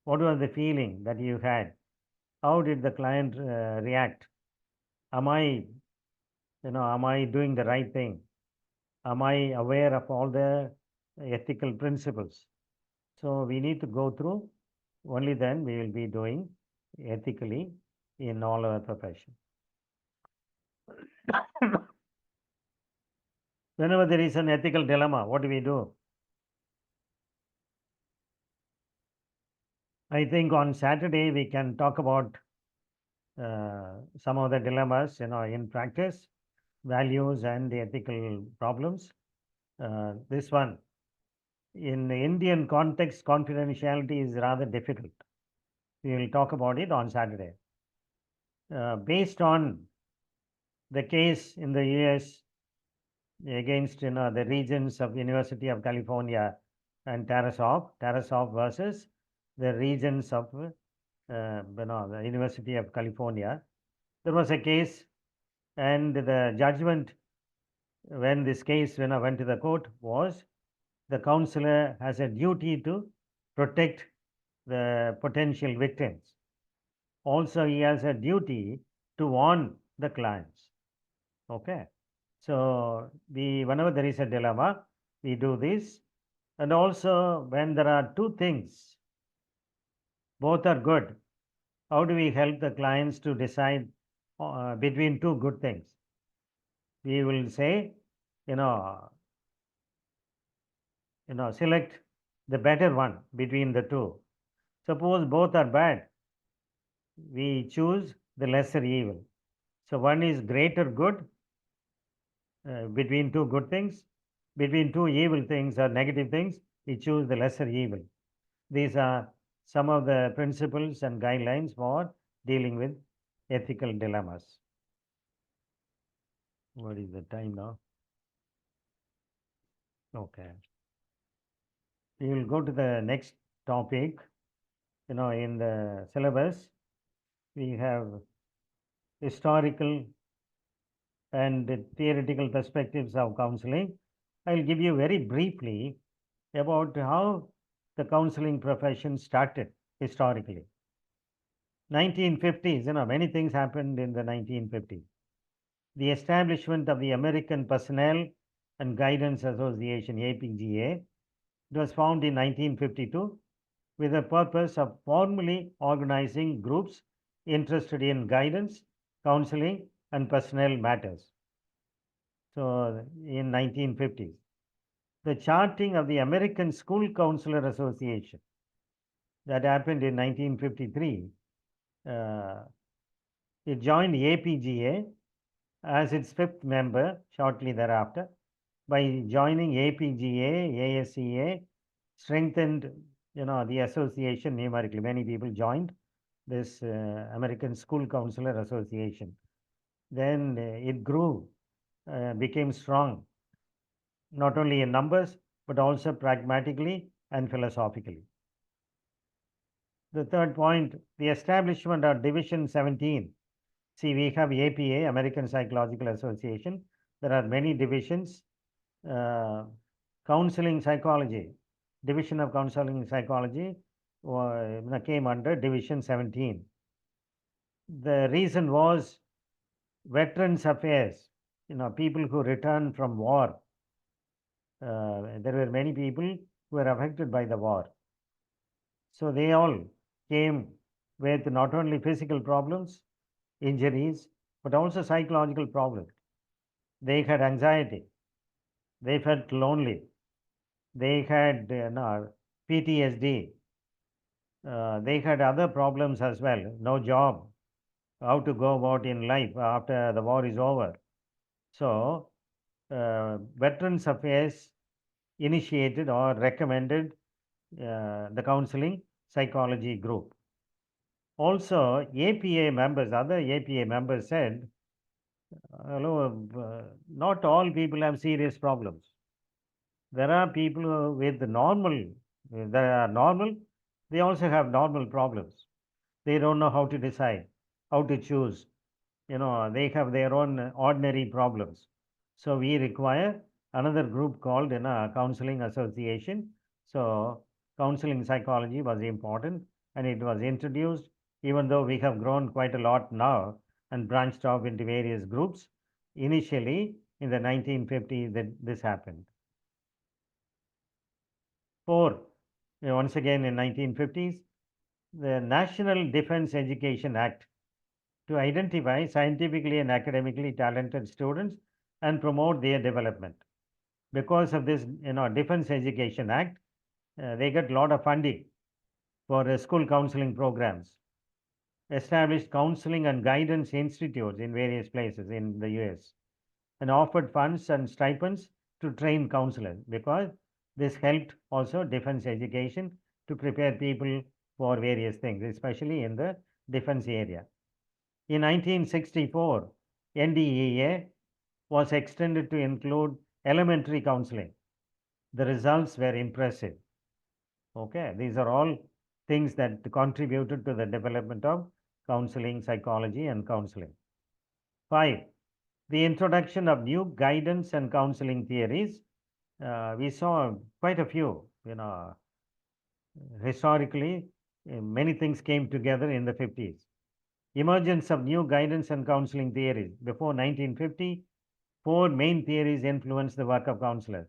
[SPEAKER 5] what was the feeling that you had, how did the client react, am I, am I doing the right thing, am I aware of all the ethical principles. So we need to go through, only then we will be doing ethically in all our profession. Whenever there is an ethical dilemma, what do we do? I think on Saturday we can talk about some of the dilemmas, in practice, values and the ethical problems. This one, in the Indian context, confidentiality is rather difficult. We will talk about it on Saturday. Based on the case in the US against the Regents of University of California and Tarasov versus the Regents of the University of California. There was a case, and the judgment when this case went to the court was the counselor has a duty to protect the potential victims. Also, he has a duty to warn the clients. Okay. So, whenever there is a dilemma, we do this. And also, when there are two things, both are good, how do we help the clients to decide between two good things? We will say, select the better one between the two. Suppose both are bad, we choose the lesser evil. So one is greater good between two good things, between two evil things or negative things, we choose the lesser evil. These are some of the principles and guidelines for dealing with ethical dilemmas. What is the time now? Okay. We will go to the next topic. In the syllabus, we have historical and theoretical perspectives of counseling. I'll give you very briefly about how the counseling profession started historically. 1950s, many things happened in the 1950s. The establishment of the American Personnel and Guidance Association, APGA, it was formed in 1952 with the purpose of formally organizing groups interested in guidance, counseling, and personnel matters. So, in 1950s, the charting of the American School Counselor Association that happened in 1953, it joined APGA as its fifth member shortly thereafter. By joining APGA, ASCA strengthened, the association numerically. Many people joined this American School Counselor Association. Then it grew, became strong, not only in numbers, but also pragmatically and philosophically. The third point, the establishment of Division 17. See, we have APA, American Psychological Association. There are many divisions. Counseling Psychology, Division of Counseling Psychology came under Division 17. The reason was Veterans Affairs, people who returned from war. There were many people who were affected by the war. So they all came with not only physical problems, injuries, but also psychological problems. They had anxiety. They felt lonely. They had PTSD. They had other problems as well. No job. How to go about in life after the war is over. So, Veterans Affairs initiated or recommended the counseling psychology group. Also, APA members, other APA members said, not all people have serious problems. There are people with normal, they are normal, they also have normal problems. They don't know how to decide, how to choose. They have their own ordinary problems. So we require another group called Counseling Association So counseling psychology was important and it was introduced, even though we have grown quite a lot now and branched off into various groups. Initially, in the 1950s, this happened. Four, once again in 1950s, the National Defense Education Act to identify scientifically and academically talented students and promote their development. Because of this, Defense Education Act, they get a lot of funding for school counseling programs, established counseling and guidance institutes in various places in the US, and offered funds and stipends to train counselors because this helped also defense education to prepare people for various things, especially in the defense area. In 1964, NDEA was extended to include elementary counseling. The results were impressive. Okay, these are all things that contributed to the development of counseling, psychology, and counseling. 5. The introduction of new guidance and counseling theories. We saw quite a few, historically, many things came together in the 50s. Emergence of new guidance and counseling theories. Before 1950, four main theories influenced the work of counselors: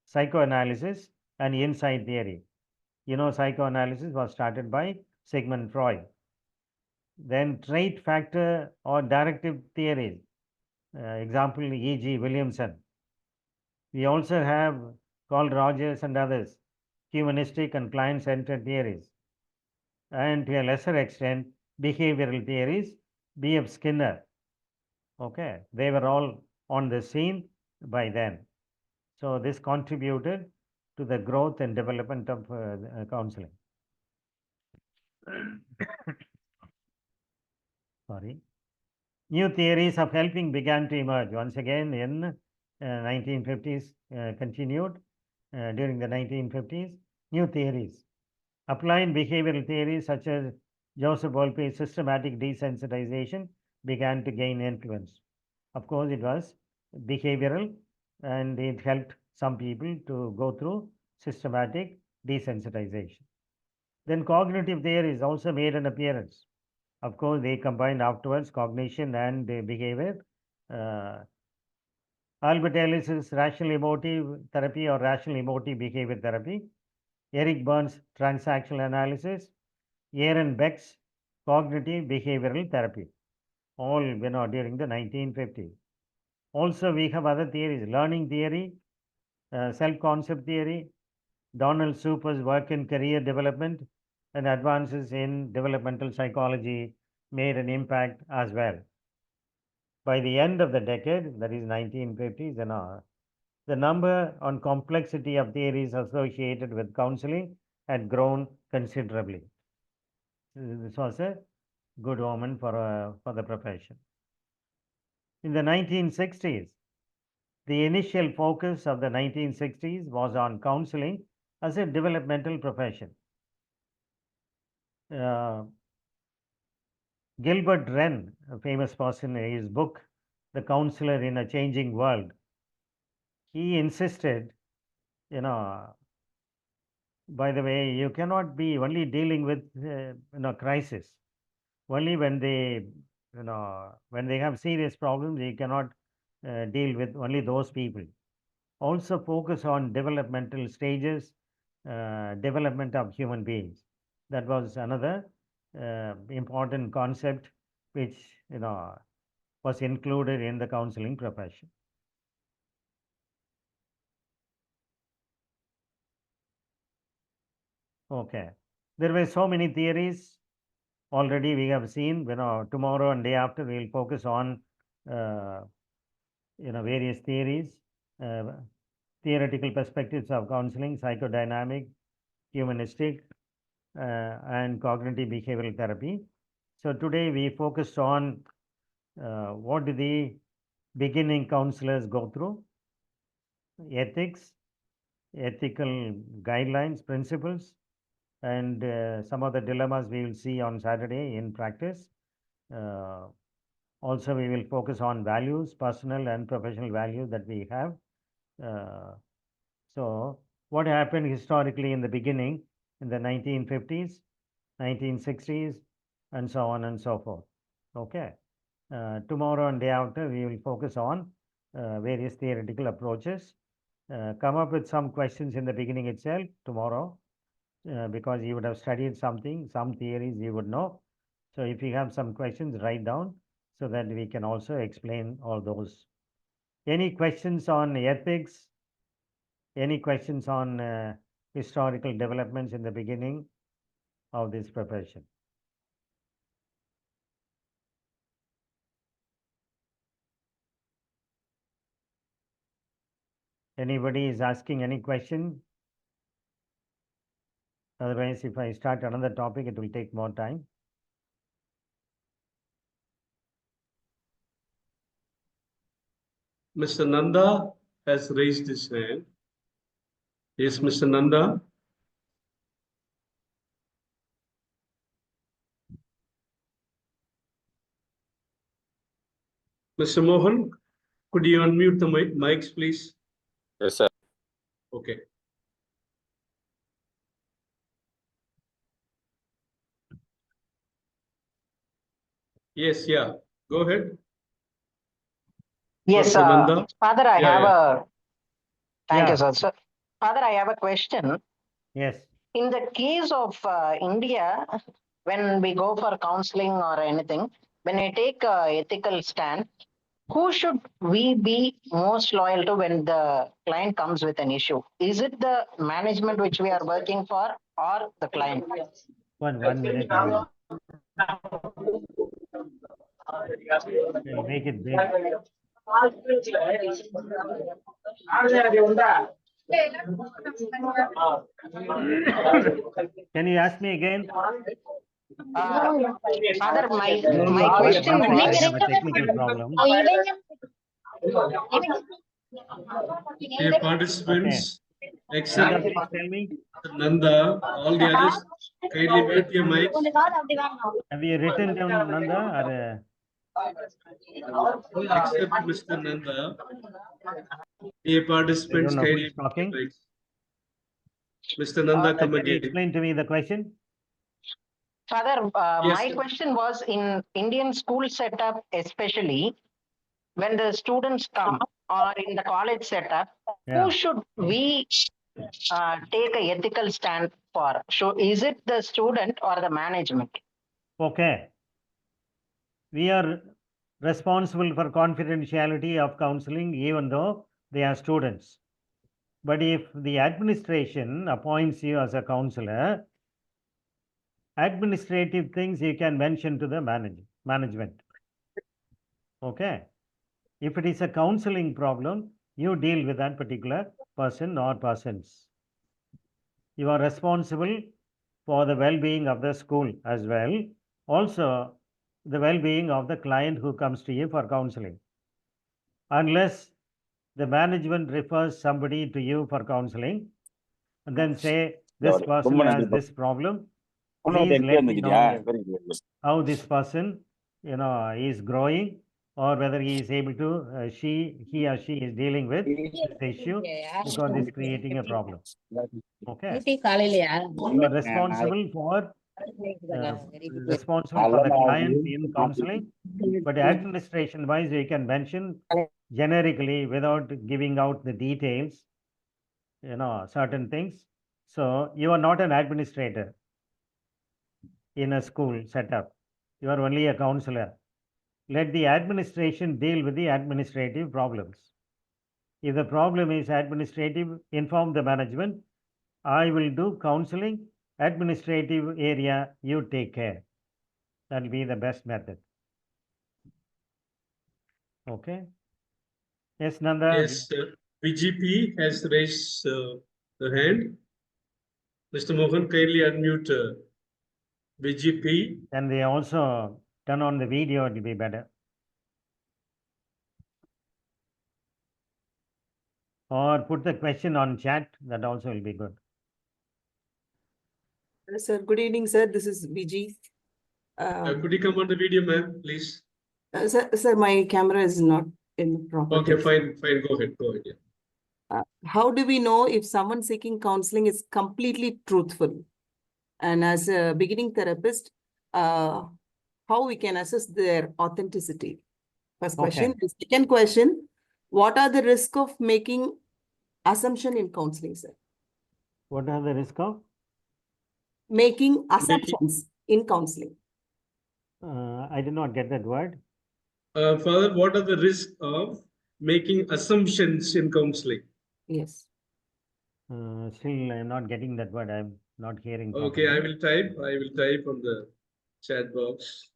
[SPEAKER 5] psychoanalysis and insight theory. Psychoanalysis was started by Sigmund Freud. Then trait factor or directive theories, example E.G. Williamson. We also have Carl Rogers and others, humanistic and client-centered theories. And to a lesser extent, behavioral theories, B.F. Skinner. Okay, they were all on the scene by then. So this contributed to the growth and development of counseling. Sorry. New theories of helping began to emerge once again in 1950s, continued during the 1950s. New theories. Applied behavioral theories such as Joseph Wolpe's systematic desensitization began to gain influence. Of course, it was behavioral and it helped some people to go through systematic desensitization. Then cognitive theories also made an appearance. Of course, they combined afterwards cognition and behavior. Albert Ellis's rational emotive therapy or rational emotive behavior therapy, Eric Burns' transactional analysis, Aaron Beck's cognitive behavioral therapy, all during the 1950s. Also, we have other theories: learning theory, self-concept theory, Donald Super's work in career development, and advances in developmental psychology made an impact as well. By the end of the decade, that is 1950s, the number and complexity of theories associated with counseling had grown considerably. This was a good omen for the profession. In the 1960s, the initial focus of the 1960s was on counseling as a developmental profession. Gilbert Wren, a famous person, in his book, The Counselor in a Changing World, he insisted, by the way, you cannot be only dealing with, crisis. Only when they have serious problems, you cannot deal with only those people. Also focus on developmental stages, development of human beings. That was another important concept which was included in the counseling profession. Okay, there were so many theories already we have seen. Tomorrow and day after we will focus on various theories, theoretical perspectives of counseling, psychodynamic, humanistic, and cognitive behavioral therapy. So today we focused on what do the beginning counselors go through: ethics, ethical guidelines, principles, and some of the dilemmas we will see on Saturday in practice. Also, we will focus on values, personal and professional values that we have. So, what happened historically in the beginning in the 1950s, 1960s, and so on and so forth. Okay. Tomorrow and day after, we will focus on various theoretical approaches. Come up with some questions in the beginning itself tomorrow, because you would have studied something, some theories you would know. So if you have some questions, write down so that we can also explain all those. Any questions on ethics? Any questions on historical developments in the beginning of this profession? Anybody is asking any question? Otherwise, if I start another topic, it will take more time.
[SPEAKER 4] Mr. Nanda has raised his hand. Yes, Mr. Nanda. Mr. Mohan, could you unmute the mics, please?
[SPEAKER 6] Yes, sir.
[SPEAKER 4] Okay. Yes, yeah. Go ahead.
[SPEAKER 7] Yes,
[SPEAKER 4] Dr. Nanda.
[SPEAKER 7] Father, I
[SPEAKER 4] Yeah,
[SPEAKER 7] have
[SPEAKER 4] yeah.
[SPEAKER 7] a thank
[SPEAKER 5] Yeah.
[SPEAKER 7] you, sir. So, Father, I have a question.
[SPEAKER 5] Yes.
[SPEAKER 7] In the case of India, when we go for counseling or anything, when we take a ethical stand, who should we be most loyal to when the client comes with an issue? Is it the management which we are working for or the client?
[SPEAKER 5] One minute. I'll make it big. Can you ask me again?
[SPEAKER 7] Father, my
[SPEAKER 5] Slowly,
[SPEAKER 7] question
[SPEAKER 5] one second. I
[SPEAKER 7] was.
[SPEAKER 5] have a technical problem.
[SPEAKER 4] Dear
[SPEAKER 5] Okay.
[SPEAKER 4] participants,
[SPEAKER 5] Nanda,
[SPEAKER 4] except
[SPEAKER 5] please tell me.
[SPEAKER 4] Nanda, all the others, kindly mute your mics.
[SPEAKER 5] Have you written down Nanda or?
[SPEAKER 4] Except Mr. Nanda, dear
[SPEAKER 5] I don't
[SPEAKER 4] participants,
[SPEAKER 5] know who
[SPEAKER 4] kindly
[SPEAKER 5] is
[SPEAKER 4] mute your
[SPEAKER 5] talking.
[SPEAKER 4] mics. Mr. Nanda, come
[SPEAKER 5] Can you
[SPEAKER 4] again.
[SPEAKER 5] explain to me the question?
[SPEAKER 7] Father,
[SPEAKER 4] Yes,
[SPEAKER 7] my
[SPEAKER 4] sir.
[SPEAKER 7] question was in Indian school setup, especially when the students come or in the college setup,
[SPEAKER 5] Yeah.
[SPEAKER 7] who should we take a ethical stand for? So is it the student or the management?
[SPEAKER 5] Okay. We are responsible for confidentiality of counseling, even though they are students. But if the administration appoints you as a counselor, administrative things you can mention to the management. Okay. If it is a counseling problem, you deal with that particular person or persons. You are responsible for the well-being of the school as well. Also, the well-being of the client who comes to you for counseling. Unless the management refers somebody to you for counseling, and then say, this person has this problem, please let me know how this person, is growing, or whether he is able to, he or she is dealing with this issue, because this is creating a problem. Okay. You are responsible for the client in counseling, but administration wise, you can mention generically without giving out the details, certain things. So you are not an administrator in a school setup. You are only a counselor. Let the administration deal with the administrative problems. If the problem is administrative, inform the management. I will do counseling, administrative area, you take care. That will be the best method. Okay. Yes, Nanda.
[SPEAKER 4] Yes, sir. BGP has raised the hand. Mr. Mohan, kindly unmute BGP.
[SPEAKER 5] Can they also turn on the video? It will be better. Or put the question on chat. That also will be good.
[SPEAKER 8] Sir, good evening, sir. This is BG.
[SPEAKER 4] Could you come on the video, ma'am, please?
[SPEAKER 8] Sir, my camera is not in proper.
[SPEAKER 4] Okay, fine. Go ahead. Yeah.
[SPEAKER 8] How do we know if someone seeking counseling is completely truthful? And as a beginning therapist, how we can assess their authenticity? First question.
[SPEAKER 5] Okay.
[SPEAKER 8] The second question, what are the risk of making assumption in counseling, sir?
[SPEAKER 5] What are the risk of?
[SPEAKER 8] Making assumptions in counseling.
[SPEAKER 5] I did not get that word.
[SPEAKER 4] Father, what are the risks of making assumptions in counseling?
[SPEAKER 8] Yes.
[SPEAKER 5] Still, I'm not getting that word. I'm not hearing
[SPEAKER 4] Okay,
[SPEAKER 5] properly.
[SPEAKER 4] I will type on the chat box.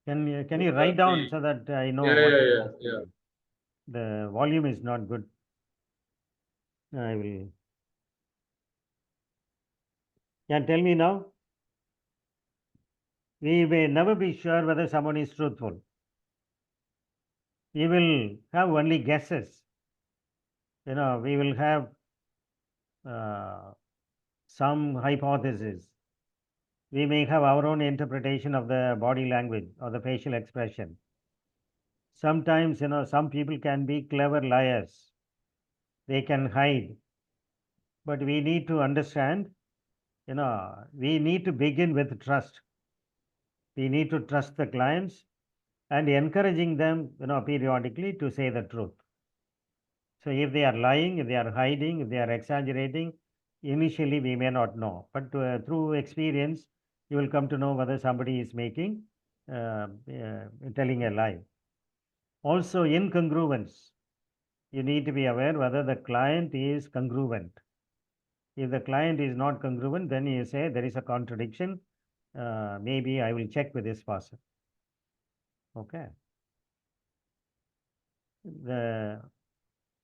[SPEAKER 5] Can you write down so that I know
[SPEAKER 4] Yeah,
[SPEAKER 5] what
[SPEAKER 4] yeah,
[SPEAKER 5] you're
[SPEAKER 4] yeah,
[SPEAKER 5] asking
[SPEAKER 4] yeah.
[SPEAKER 5] me? The volume is not good. I will. Yeah, tell me now. We may never be sure whether someone is truthful. We will have only guesses. We will have uh, some hypothesis. We may have our own interpretation of the body language or the facial expression. Sometimes, some people can be clever liars. They can hide. But we need to understand, we need to begin with trust. We need to trust the clients and encouraging them, periodically to say the truth. So if they are lying, if they are hiding, if they are exaggerating, initially we may not know. But through experience, you will come to know whether somebody is telling a lie. Also, incongruence. You need to be aware whether the client is congruent. If the client is not congruent, then you say there is a contradiction. Maybe I will check with this person. Okay.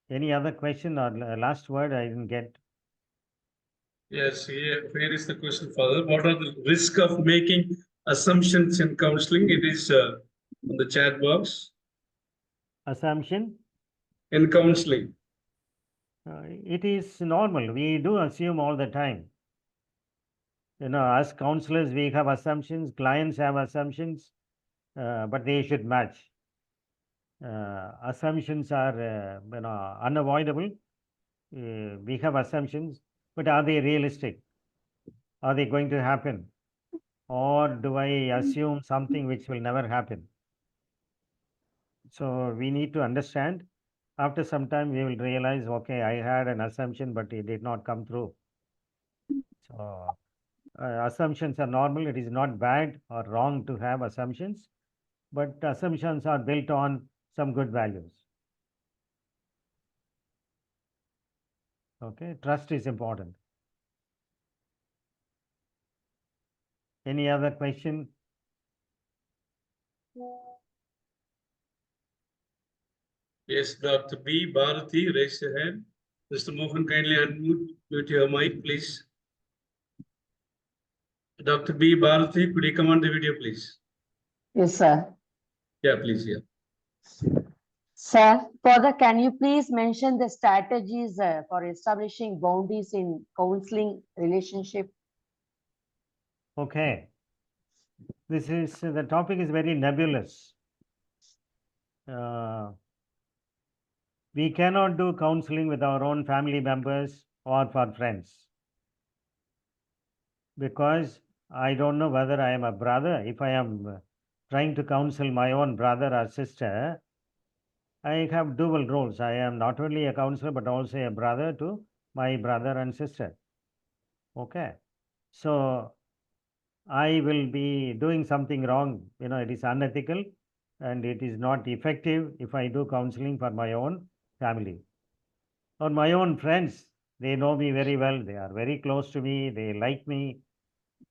[SPEAKER 5] Any other question or last word I didn't get?
[SPEAKER 4] Yes, here is the question, Father. What are the risk of making assumptions in counseling? It is on the chat box.
[SPEAKER 5] Assumption?
[SPEAKER 4] In counseling.
[SPEAKER 5] It is normal. We do assume all the time. As counselors, we have assumptions, clients have assumptions, but they should match. Assumptions are, unavoidable. We have assumptions, but are they realistic? Are they going to happen? Or do I assume something which will never happen? So we need to understand. After some time, we will realize, okay, I had an assumption, but it did not come through. So assumptions are normal. It is not bad or wrong to have assumptions, but assumptions are built on some good values. Okay, trust is important. Any other question?
[SPEAKER 4] Yes, Dr. B. Bharati, raise your hand. Mr. Mohan, kindly unmute your mic, please. Dr. B. Bharati, could you come on the video, please?
[SPEAKER 6] Yes, sir.
[SPEAKER 4] Yeah, please, yeah.
[SPEAKER 6] Sir, further, can you please mention the strategies for establishing boundaries in counseling relationship?
[SPEAKER 5] Okay. The topic is very nebulous. We cannot do counseling with our own family members or for friends because I don't know whether I am a brother. If I am trying to counsel my own brother or sister, I have dual roles. I am not only a counselor but also a brother to my brother and sister. Okay. So I will be doing something wrong. It is unethical and it is not effective if I do counseling for my own family. Or my own friends, they know me very well. They are very close to me. They like me.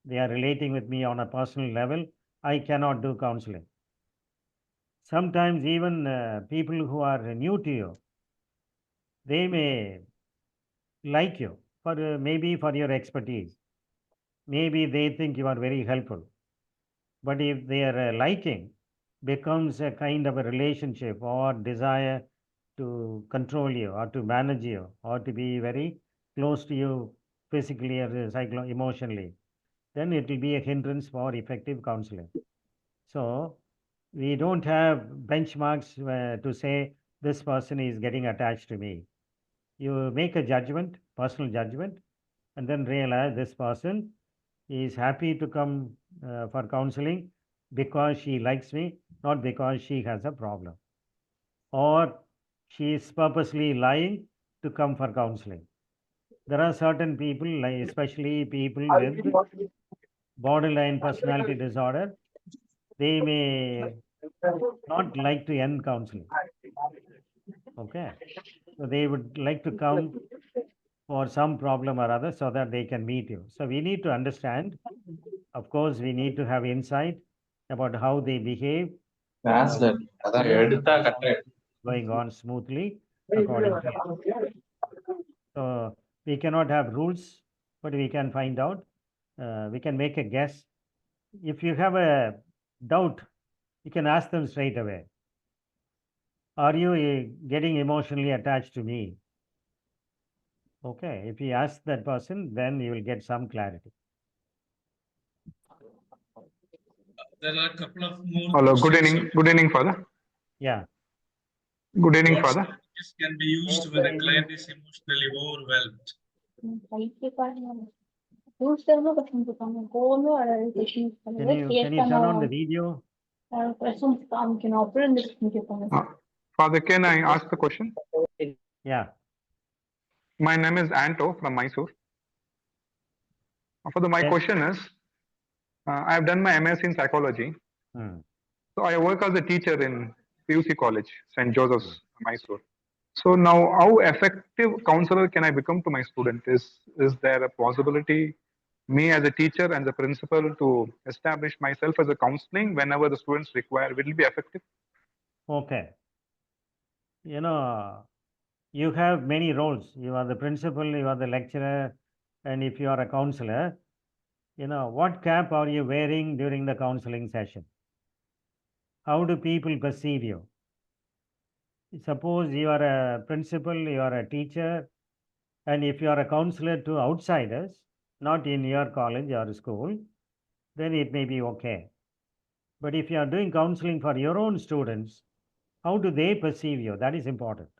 [SPEAKER 5] They are relating with me on a personal level. I cannot do counseling. Sometimes even people who are new to you, they may like you for maybe for your expertise. Maybe they think you are very helpful. But if their liking becomes a kind of a relationship or desire to control you or to manage you or to be very close to you physically or emotionally, then it will be a hindrance for effective counseling. So we don't have benchmarks to say this person is getting attached to me. You make a judgment, personal judgment, and then realize this person is happy to come for counseling because she likes me, not because she has a problem. Or she is purposely lying to come for counseling. There are certain people, like especially people with borderline personality disorder, they may not like to end counseling. Okay. So they would like to come for some problem or other so that they can meet you. So we need to understand, of course, we need to have insight about how they behave, going on smoothly according to it. So we cannot have rules, but we can find out, we can make a guess. If you have a doubt, you can ask them straight away. Are you getting emotionally attached to me? Okay, if you ask that person, then you will get some clarity.
[SPEAKER 4] There are a couple of more
[SPEAKER 2] Hello, good
[SPEAKER 4] questions.
[SPEAKER 2] evening. Good evening, Father.
[SPEAKER 5] Yeah.
[SPEAKER 2] Good evening,
[SPEAKER 4] What
[SPEAKER 2] Father.
[SPEAKER 4] strategies can be used when a client is emotionally overwhelmed?
[SPEAKER 5] Can you turn on the video?
[SPEAKER 2] Father, can I ask the question?
[SPEAKER 5] Yeah.
[SPEAKER 2] My name is Anto from Mysore. Father, my
[SPEAKER 5] Yes.
[SPEAKER 2] question is, I have done my MS in psychology.
[SPEAKER 5] Hmm.
[SPEAKER 2] So I work as a teacher in PUC College, St. Joseph's, Mysore. So now, how effective counselor can I become to my student? Is there a possibility, me as a teacher and the principal, to establish myself as a counseling whenever the students require? Will it be effective?
[SPEAKER 5] Okay. You know, you have many roles. You are the principal, you are the lecturer, and if you are a counselor, you know, what cap are you wearing during the counseling session? How do people perceive you? Suppose you are a principal, you are a teacher, and if you are a counselor to outsiders, not in your college or school, then it may be okay. But if you are doing counseling for your own students, how do they perceive you? That is important.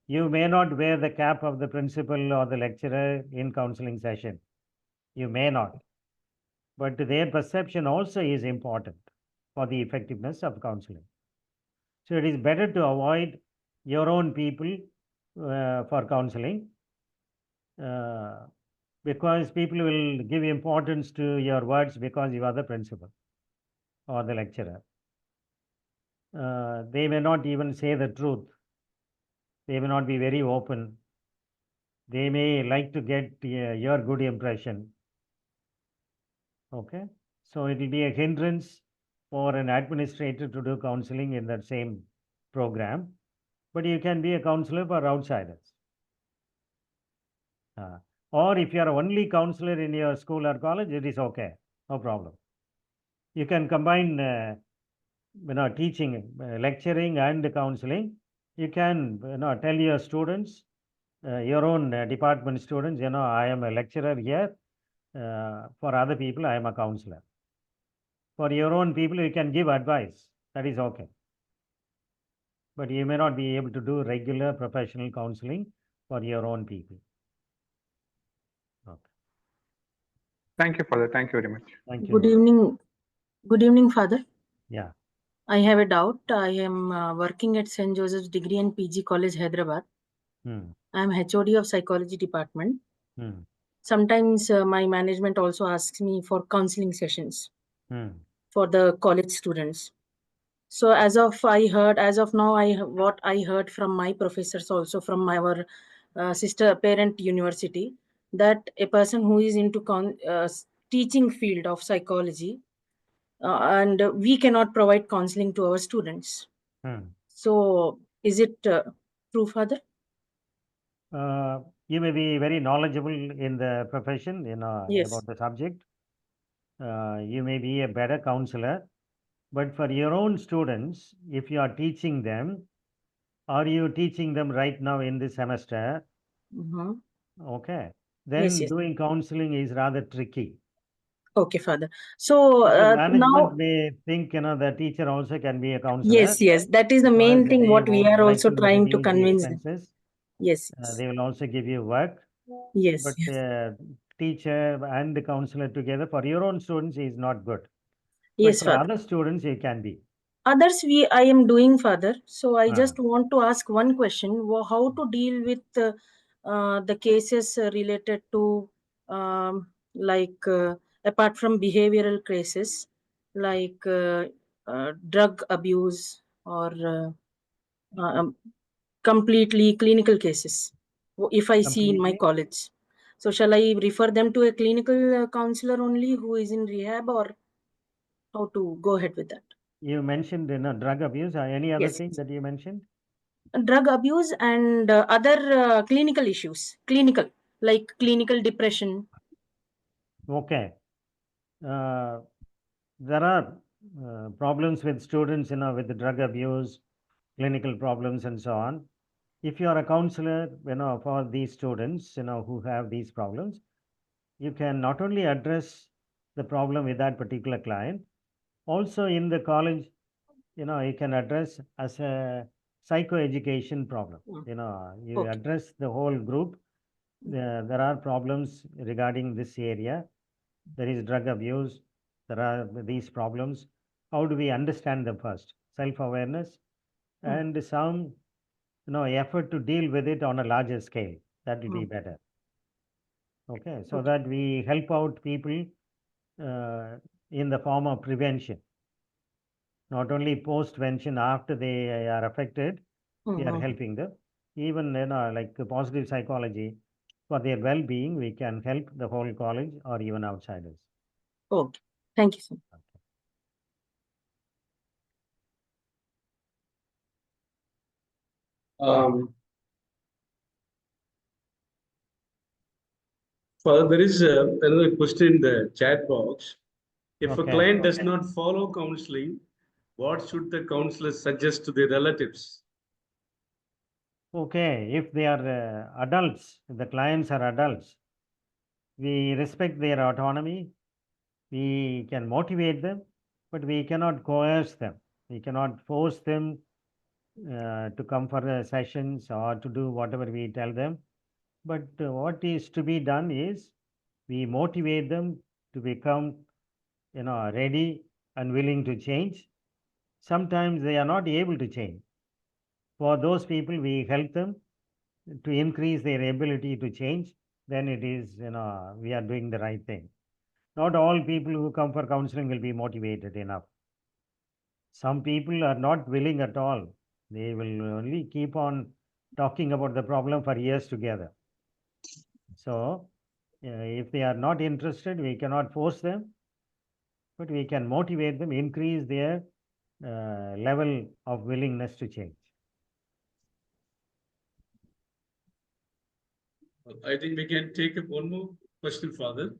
[SPEAKER 5] You may not wear the cap of the principal or the lecturer in counseling session. You may not. But their perception also is important for the effectiveness of counseling. So it is better to avoid your own people for counseling because people will give importance to your words because you are the principal or the lecturer. They may not even say the truth. They may not be very open. They may like to get your good impression. Okay. So it will be a hindrance for an administrator to do counseling in that same program. But you can be a counselor for outsiders. Or if you are only counselor in your school or college, it is okay. No problem. You can combine teaching, lecturing and counseling. You can tell your students, your own department students, I am a lecturer here. For other people, I am a counselor. For your own people, you can give advice. That is okay. But you may not be able to do regular professional counseling for your own people. Okay.
[SPEAKER 2] Thank you, Father. Thank you very much.
[SPEAKER 5] Thank you.
[SPEAKER 9] Good evening. Good evening, Father.
[SPEAKER 5] Yeah.
[SPEAKER 9] I have a doubt. I am working at St. Joseph's Degree and PG College, Hyderabad. I am HOD of Psychology Department. Sometimes my management also asks me for counseling sessions for the college students. So as of now, what I heard from my professors, also from our sister parent university, that a person who is into teaching field of psychology, and we cannot provide counseling to our students. So is it true, Father?
[SPEAKER 5] You may be very knowledgeable in the profession,
[SPEAKER 9] Yes.
[SPEAKER 5] about the subject. You may be a better counselor, but for your own students, if you are teaching them, are you teaching them right now in this semester? Okay. Then
[SPEAKER 9] Yes.
[SPEAKER 5] doing counseling is rather tricky.
[SPEAKER 9] Okay, Father. So
[SPEAKER 5] Because management
[SPEAKER 9] now,
[SPEAKER 5] may think, the teacher also can be a counselor.
[SPEAKER 9] yes, that is the main
[SPEAKER 5] because
[SPEAKER 9] thing
[SPEAKER 5] they
[SPEAKER 9] what we
[SPEAKER 5] would
[SPEAKER 9] are
[SPEAKER 5] like
[SPEAKER 9] also trying to
[SPEAKER 5] reduce the
[SPEAKER 9] convince them.
[SPEAKER 5] expenses.
[SPEAKER 9] Yes, yes.
[SPEAKER 5] They will also give you work,
[SPEAKER 9] Yes,
[SPEAKER 5] but
[SPEAKER 9] yes.
[SPEAKER 5] teacher and the counselor together for your own students is not good. But
[SPEAKER 9] Yes,
[SPEAKER 5] for
[SPEAKER 9] Father.
[SPEAKER 5] other students, it can be.
[SPEAKER 9] Others I am doing, Father. So I
[SPEAKER 5] Ah.
[SPEAKER 9] just want to ask one question: how to deal with the cases related to apart from behavioral cases, like drug abuse or completely clinical cases. If I see in my
[SPEAKER 5] Completely?
[SPEAKER 9] college, so shall I refer them to a clinical counselor only who is in rehab, or how to go ahead with that?
[SPEAKER 5] You mentioned drug abuse. Any other
[SPEAKER 9] Yes.
[SPEAKER 5] thing that you mentioned?
[SPEAKER 9] Drug abuse and other clinical issues, like clinical depression.
[SPEAKER 5] Okay. There are problems with students, with the drug abuse, clinical problems, and so on. If you are a counselor, for these students, who have these problems, you can not only address the problem with that particular client, also in the college, you can address as a psychoeducation problem. You
[SPEAKER 9] Okay.
[SPEAKER 5] address the whole group. There are problems regarding this area. There is drug abuse. There are these problems. How do we understand them first? Self-awareness and some, effort to deal with it on a larger scale. That will be better. Okay, so that we help out people in the form of prevention. Not only post-vention after they are affected, we are helping them. Even like positive psychology, for their well-being, we can help the whole college or even outsiders.
[SPEAKER 9] Okay. Thank you, sir.
[SPEAKER 4] Father, there is another question in the chat box. If a
[SPEAKER 5] Okay.
[SPEAKER 4] client does not follow counseling, what should the counselor suggest to their relatives?
[SPEAKER 5] Okay, if they are adults, if the clients are adults, we respect their autonomy. We can motivate them, but we cannot coerce them. We cannot force them to come for sessions or to do whatever we tell them. But what is to be done is we motivate them to become, ready and willing to change. Sometimes they are not able to change. For those people, we help them to increase their ability to change. Then it is, we are doing the right thing. Not all people who come for counseling will be motivated enough. Some people are not willing at all. They will only keep on talking about the problem for years together. So, if they are not interested, we cannot force them, but we can motivate them, increase their level of willingness to change.
[SPEAKER 4] I think we can take up one more question, Father.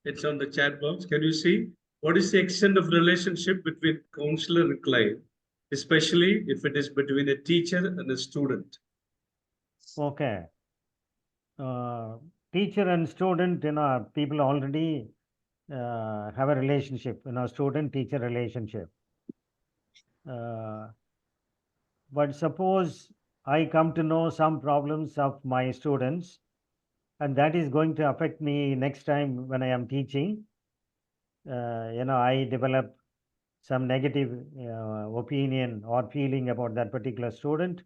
[SPEAKER 4] It's on the chat box. Can you see what is the extent of relationship between counselor and client, especially if it is between a teacher and a student?
[SPEAKER 5] Okay. Teacher and student, people already have a relationship, student-teacher relationship. But suppose I come to know some problems of my students, and that is going to affect me next time when I am teaching. I develop some negative opinion or feeling about that particular student,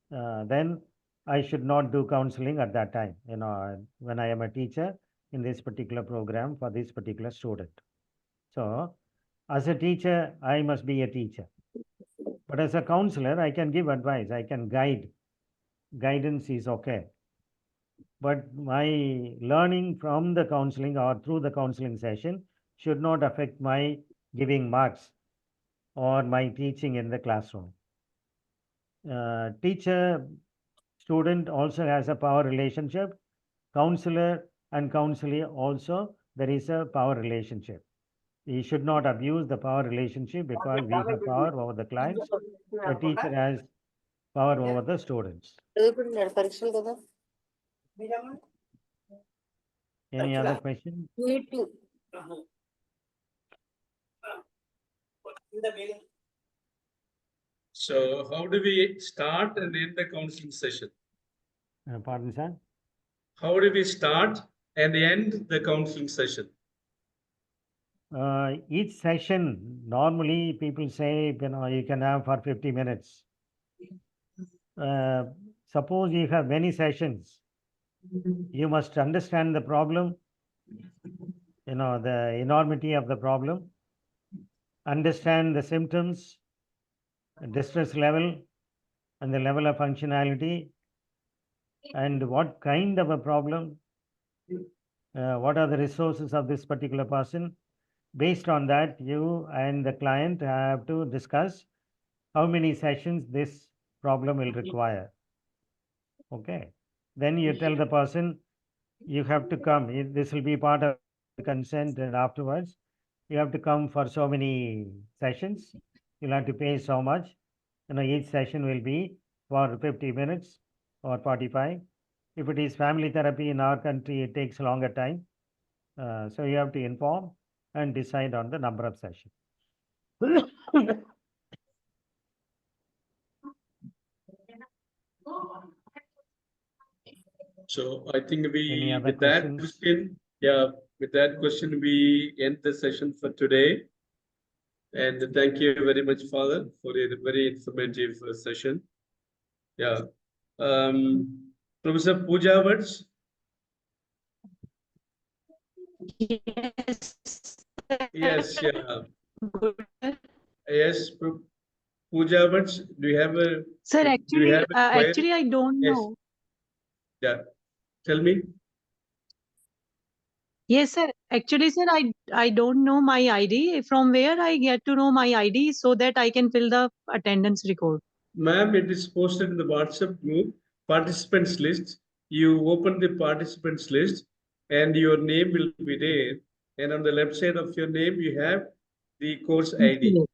[SPEAKER 5] then I should not do counseling at that time, when I am a teacher in this particular program for this particular student. So, as a teacher, I must be a teacher. But as a counselor, I can give advice, I can guide. Guidance is okay. But my learning from the counseling or through the counseling session should not affect my giving marks or my teaching in the classroom. Teacher student also has a power relationship. Counselor and counselee also there is a power relationship. We should not abuse the power relationship because we have power over the clients. The teacher has power over the students. Any other question?
[SPEAKER 4] So how do we start and end the counseling session?
[SPEAKER 5] Pardon, sir?
[SPEAKER 4] How do we start and end the counseling session?
[SPEAKER 5] Each session, normally people say, you can have for 50 minutes. Suppose you have many sessions, you must understand the problem, the enormity of the problem, understand the symptoms, distress level, and the level of functionality, and what kind of a problem, what are the resources of this particular person. Based on that, you and the client have to discuss how many sessions this problem will require. Okay. Then you tell the person, you have to come. This will be part of the consent, and afterwards, you have to come for so many sessions. You'll have to pay so much. Each session will be for 50 minutes or 45. If it is family therapy in our country, it takes longer time. So you have to inform and decide on the number of sessions.
[SPEAKER 4] So I think
[SPEAKER 5] Any other
[SPEAKER 4] with that question, with that question, we end the session for today. And thank you very much, Father, for a very informative session. Yeah. Professor Pooja, words?
[SPEAKER 1] Yes.
[SPEAKER 4] Yes, yeah. Yes, Pooja, words. Do you have a
[SPEAKER 10] Sir, actually,
[SPEAKER 4] query?
[SPEAKER 10] I don't
[SPEAKER 4] Yes.
[SPEAKER 10] know.
[SPEAKER 4] Yeah. Tell me.
[SPEAKER 10] Yes, sir. Actually, sir, I don't know my ID. From where I get to know my ID so that I can fill the attendance record?
[SPEAKER 4] Ma'am, it is posted in the WhatsApp group, participants list. You open the participants list and your name will be there. And on the left side of your name, you have the course ID.
[SPEAKER 10] Okay.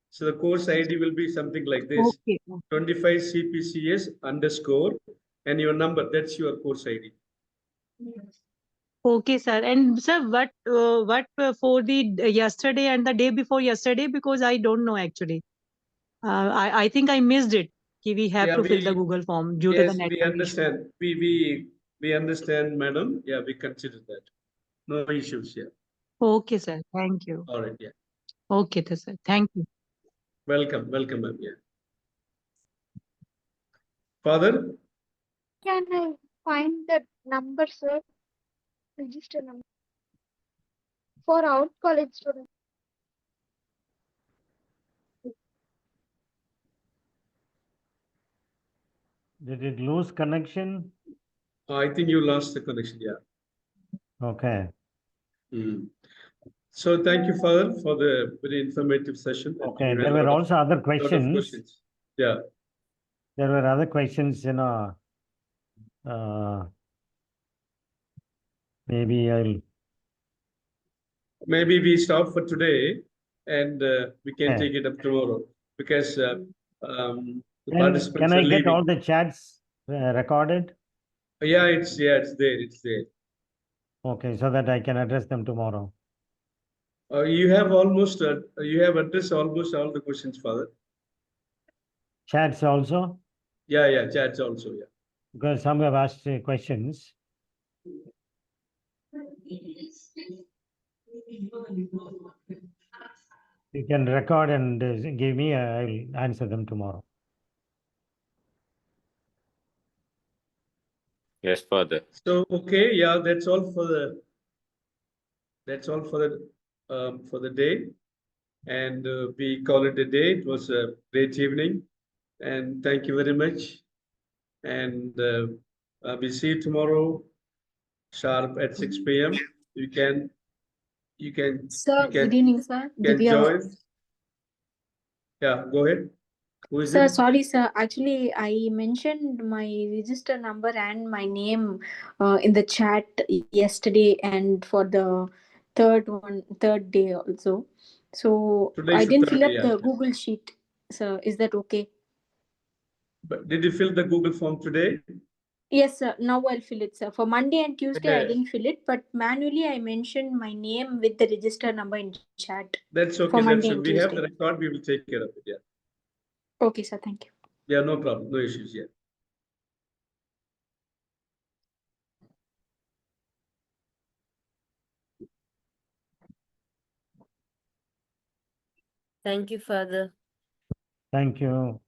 [SPEAKER 4] So the course ID will be something like this.
[SPEAKER 10] Okay.
[SPEAKER 4] 25 CPCS _ and your number, that's your course ID.
[SPEAKER 10] Okay, sir. And sir, what for the yesterday and the day before yesterday? Because I don't know actually. I think I missed it. We have to fill the Google form due to the
[SPEAKER 4] Yes, we
[SPEAKER 10] network issue.
[SPEAKER 4] understand. We understand, madam. Yeah, we consider that. No issues here.
[SPEAKER 10] Okay, sir. Thank you.
[SPEAKER 4] All right, yeah.
[SPEAKER 10] Okay, sir. Thank you.
[SPEAKER 4] Welcome, ma'am. Yeah. Father?
[SPEAKER 11] Can I find the number, sir? Register number for out college students.
[SPEAKER 5] Did it lose connection?
[SPEAKER 4] I think you lost the connection, yeah.
[SPEAKER 5] Okay.
[SPEAKER 4] So thank you, Father, for the very informative session.
[SPEAKER 5] Okay, there were also other questions.
[SPEAKER 4] Yeah.
[SPEAKER 5] There were other questions,
[SPEAKER 4] Maybe we stop for today and we can take it up tomorrow because the participants
[SPEAKER 5] can I
[SPEAKER 4] are
[SPEAKER 5] get
[SPEAKER 4] leaving.
[SPEAKER 5] all the chats recorded?
[SPEAKER 4] Yeah, it's there.
[SPEAKER 5] Okay, so that I can address them tomorrow.
[SPEAKER 4] You have almost you have addressed almost all the questions, Father.
[SPEAKER 5] Chats also?
[SPEAKER 4] Yeah, chats also, yeah.
[SPEAKER 5] Because some have asked questions. You can record and give me, I'll answer them tomorrow.
[SPEAKER 12] Yes, Father.
[SPEAKER 4] So, okay, yeah, that's all for the day. And we call it a day. It was a great evening. And thank you very much. And we'll see you tomorrow sharp at 6 p.m. You can
[SPEAKER 11] Sir, good evening, sir. Divya.
[SPEAKER 4] Join. Yeah, go ahead. Who is
[SPEAKER 11] Sir,
[SPEAKER 4] it?
[SPEAKER 11] sorry, sir. Actually, I mentioned my register number and my name in the chat yesterday and for the third day also. So
[SPEAKER 4] Today
[SPEAKER 11] I
[SPEAKER 4] should
[SPEAKER 11] didn't fill up
[SPEAKER 4] yeah.
[SPEAKER 11] the Google sheet. Sir, is that okay?
[SPEAKER 4] But did you fill the Google form today?
[SPEAKER 11] Yes, sir. Now I'll fill it, sir. For Monday and Tuesday, I didn't fill it, but manually I mentioned my name with the register number in chat.
[SPEAKER 4] That's okay.
[SPEAKER 11] For Monday
[SPEAKER 4] That's
[SPEAKER 11] and
[SPEAKER 4] we have
[SPEAKER 11] Tuesday.
[SPEAKER 4] the record. We will take care of it. Yeah.
[SPEAKER 11] Okay, sir. Thank you.
[SPEAKER 4] Yeah, no problem. No issues. Yeah.
[SPEAKER 12] Thank you, Father.
[SPEAKER 5] Thank you.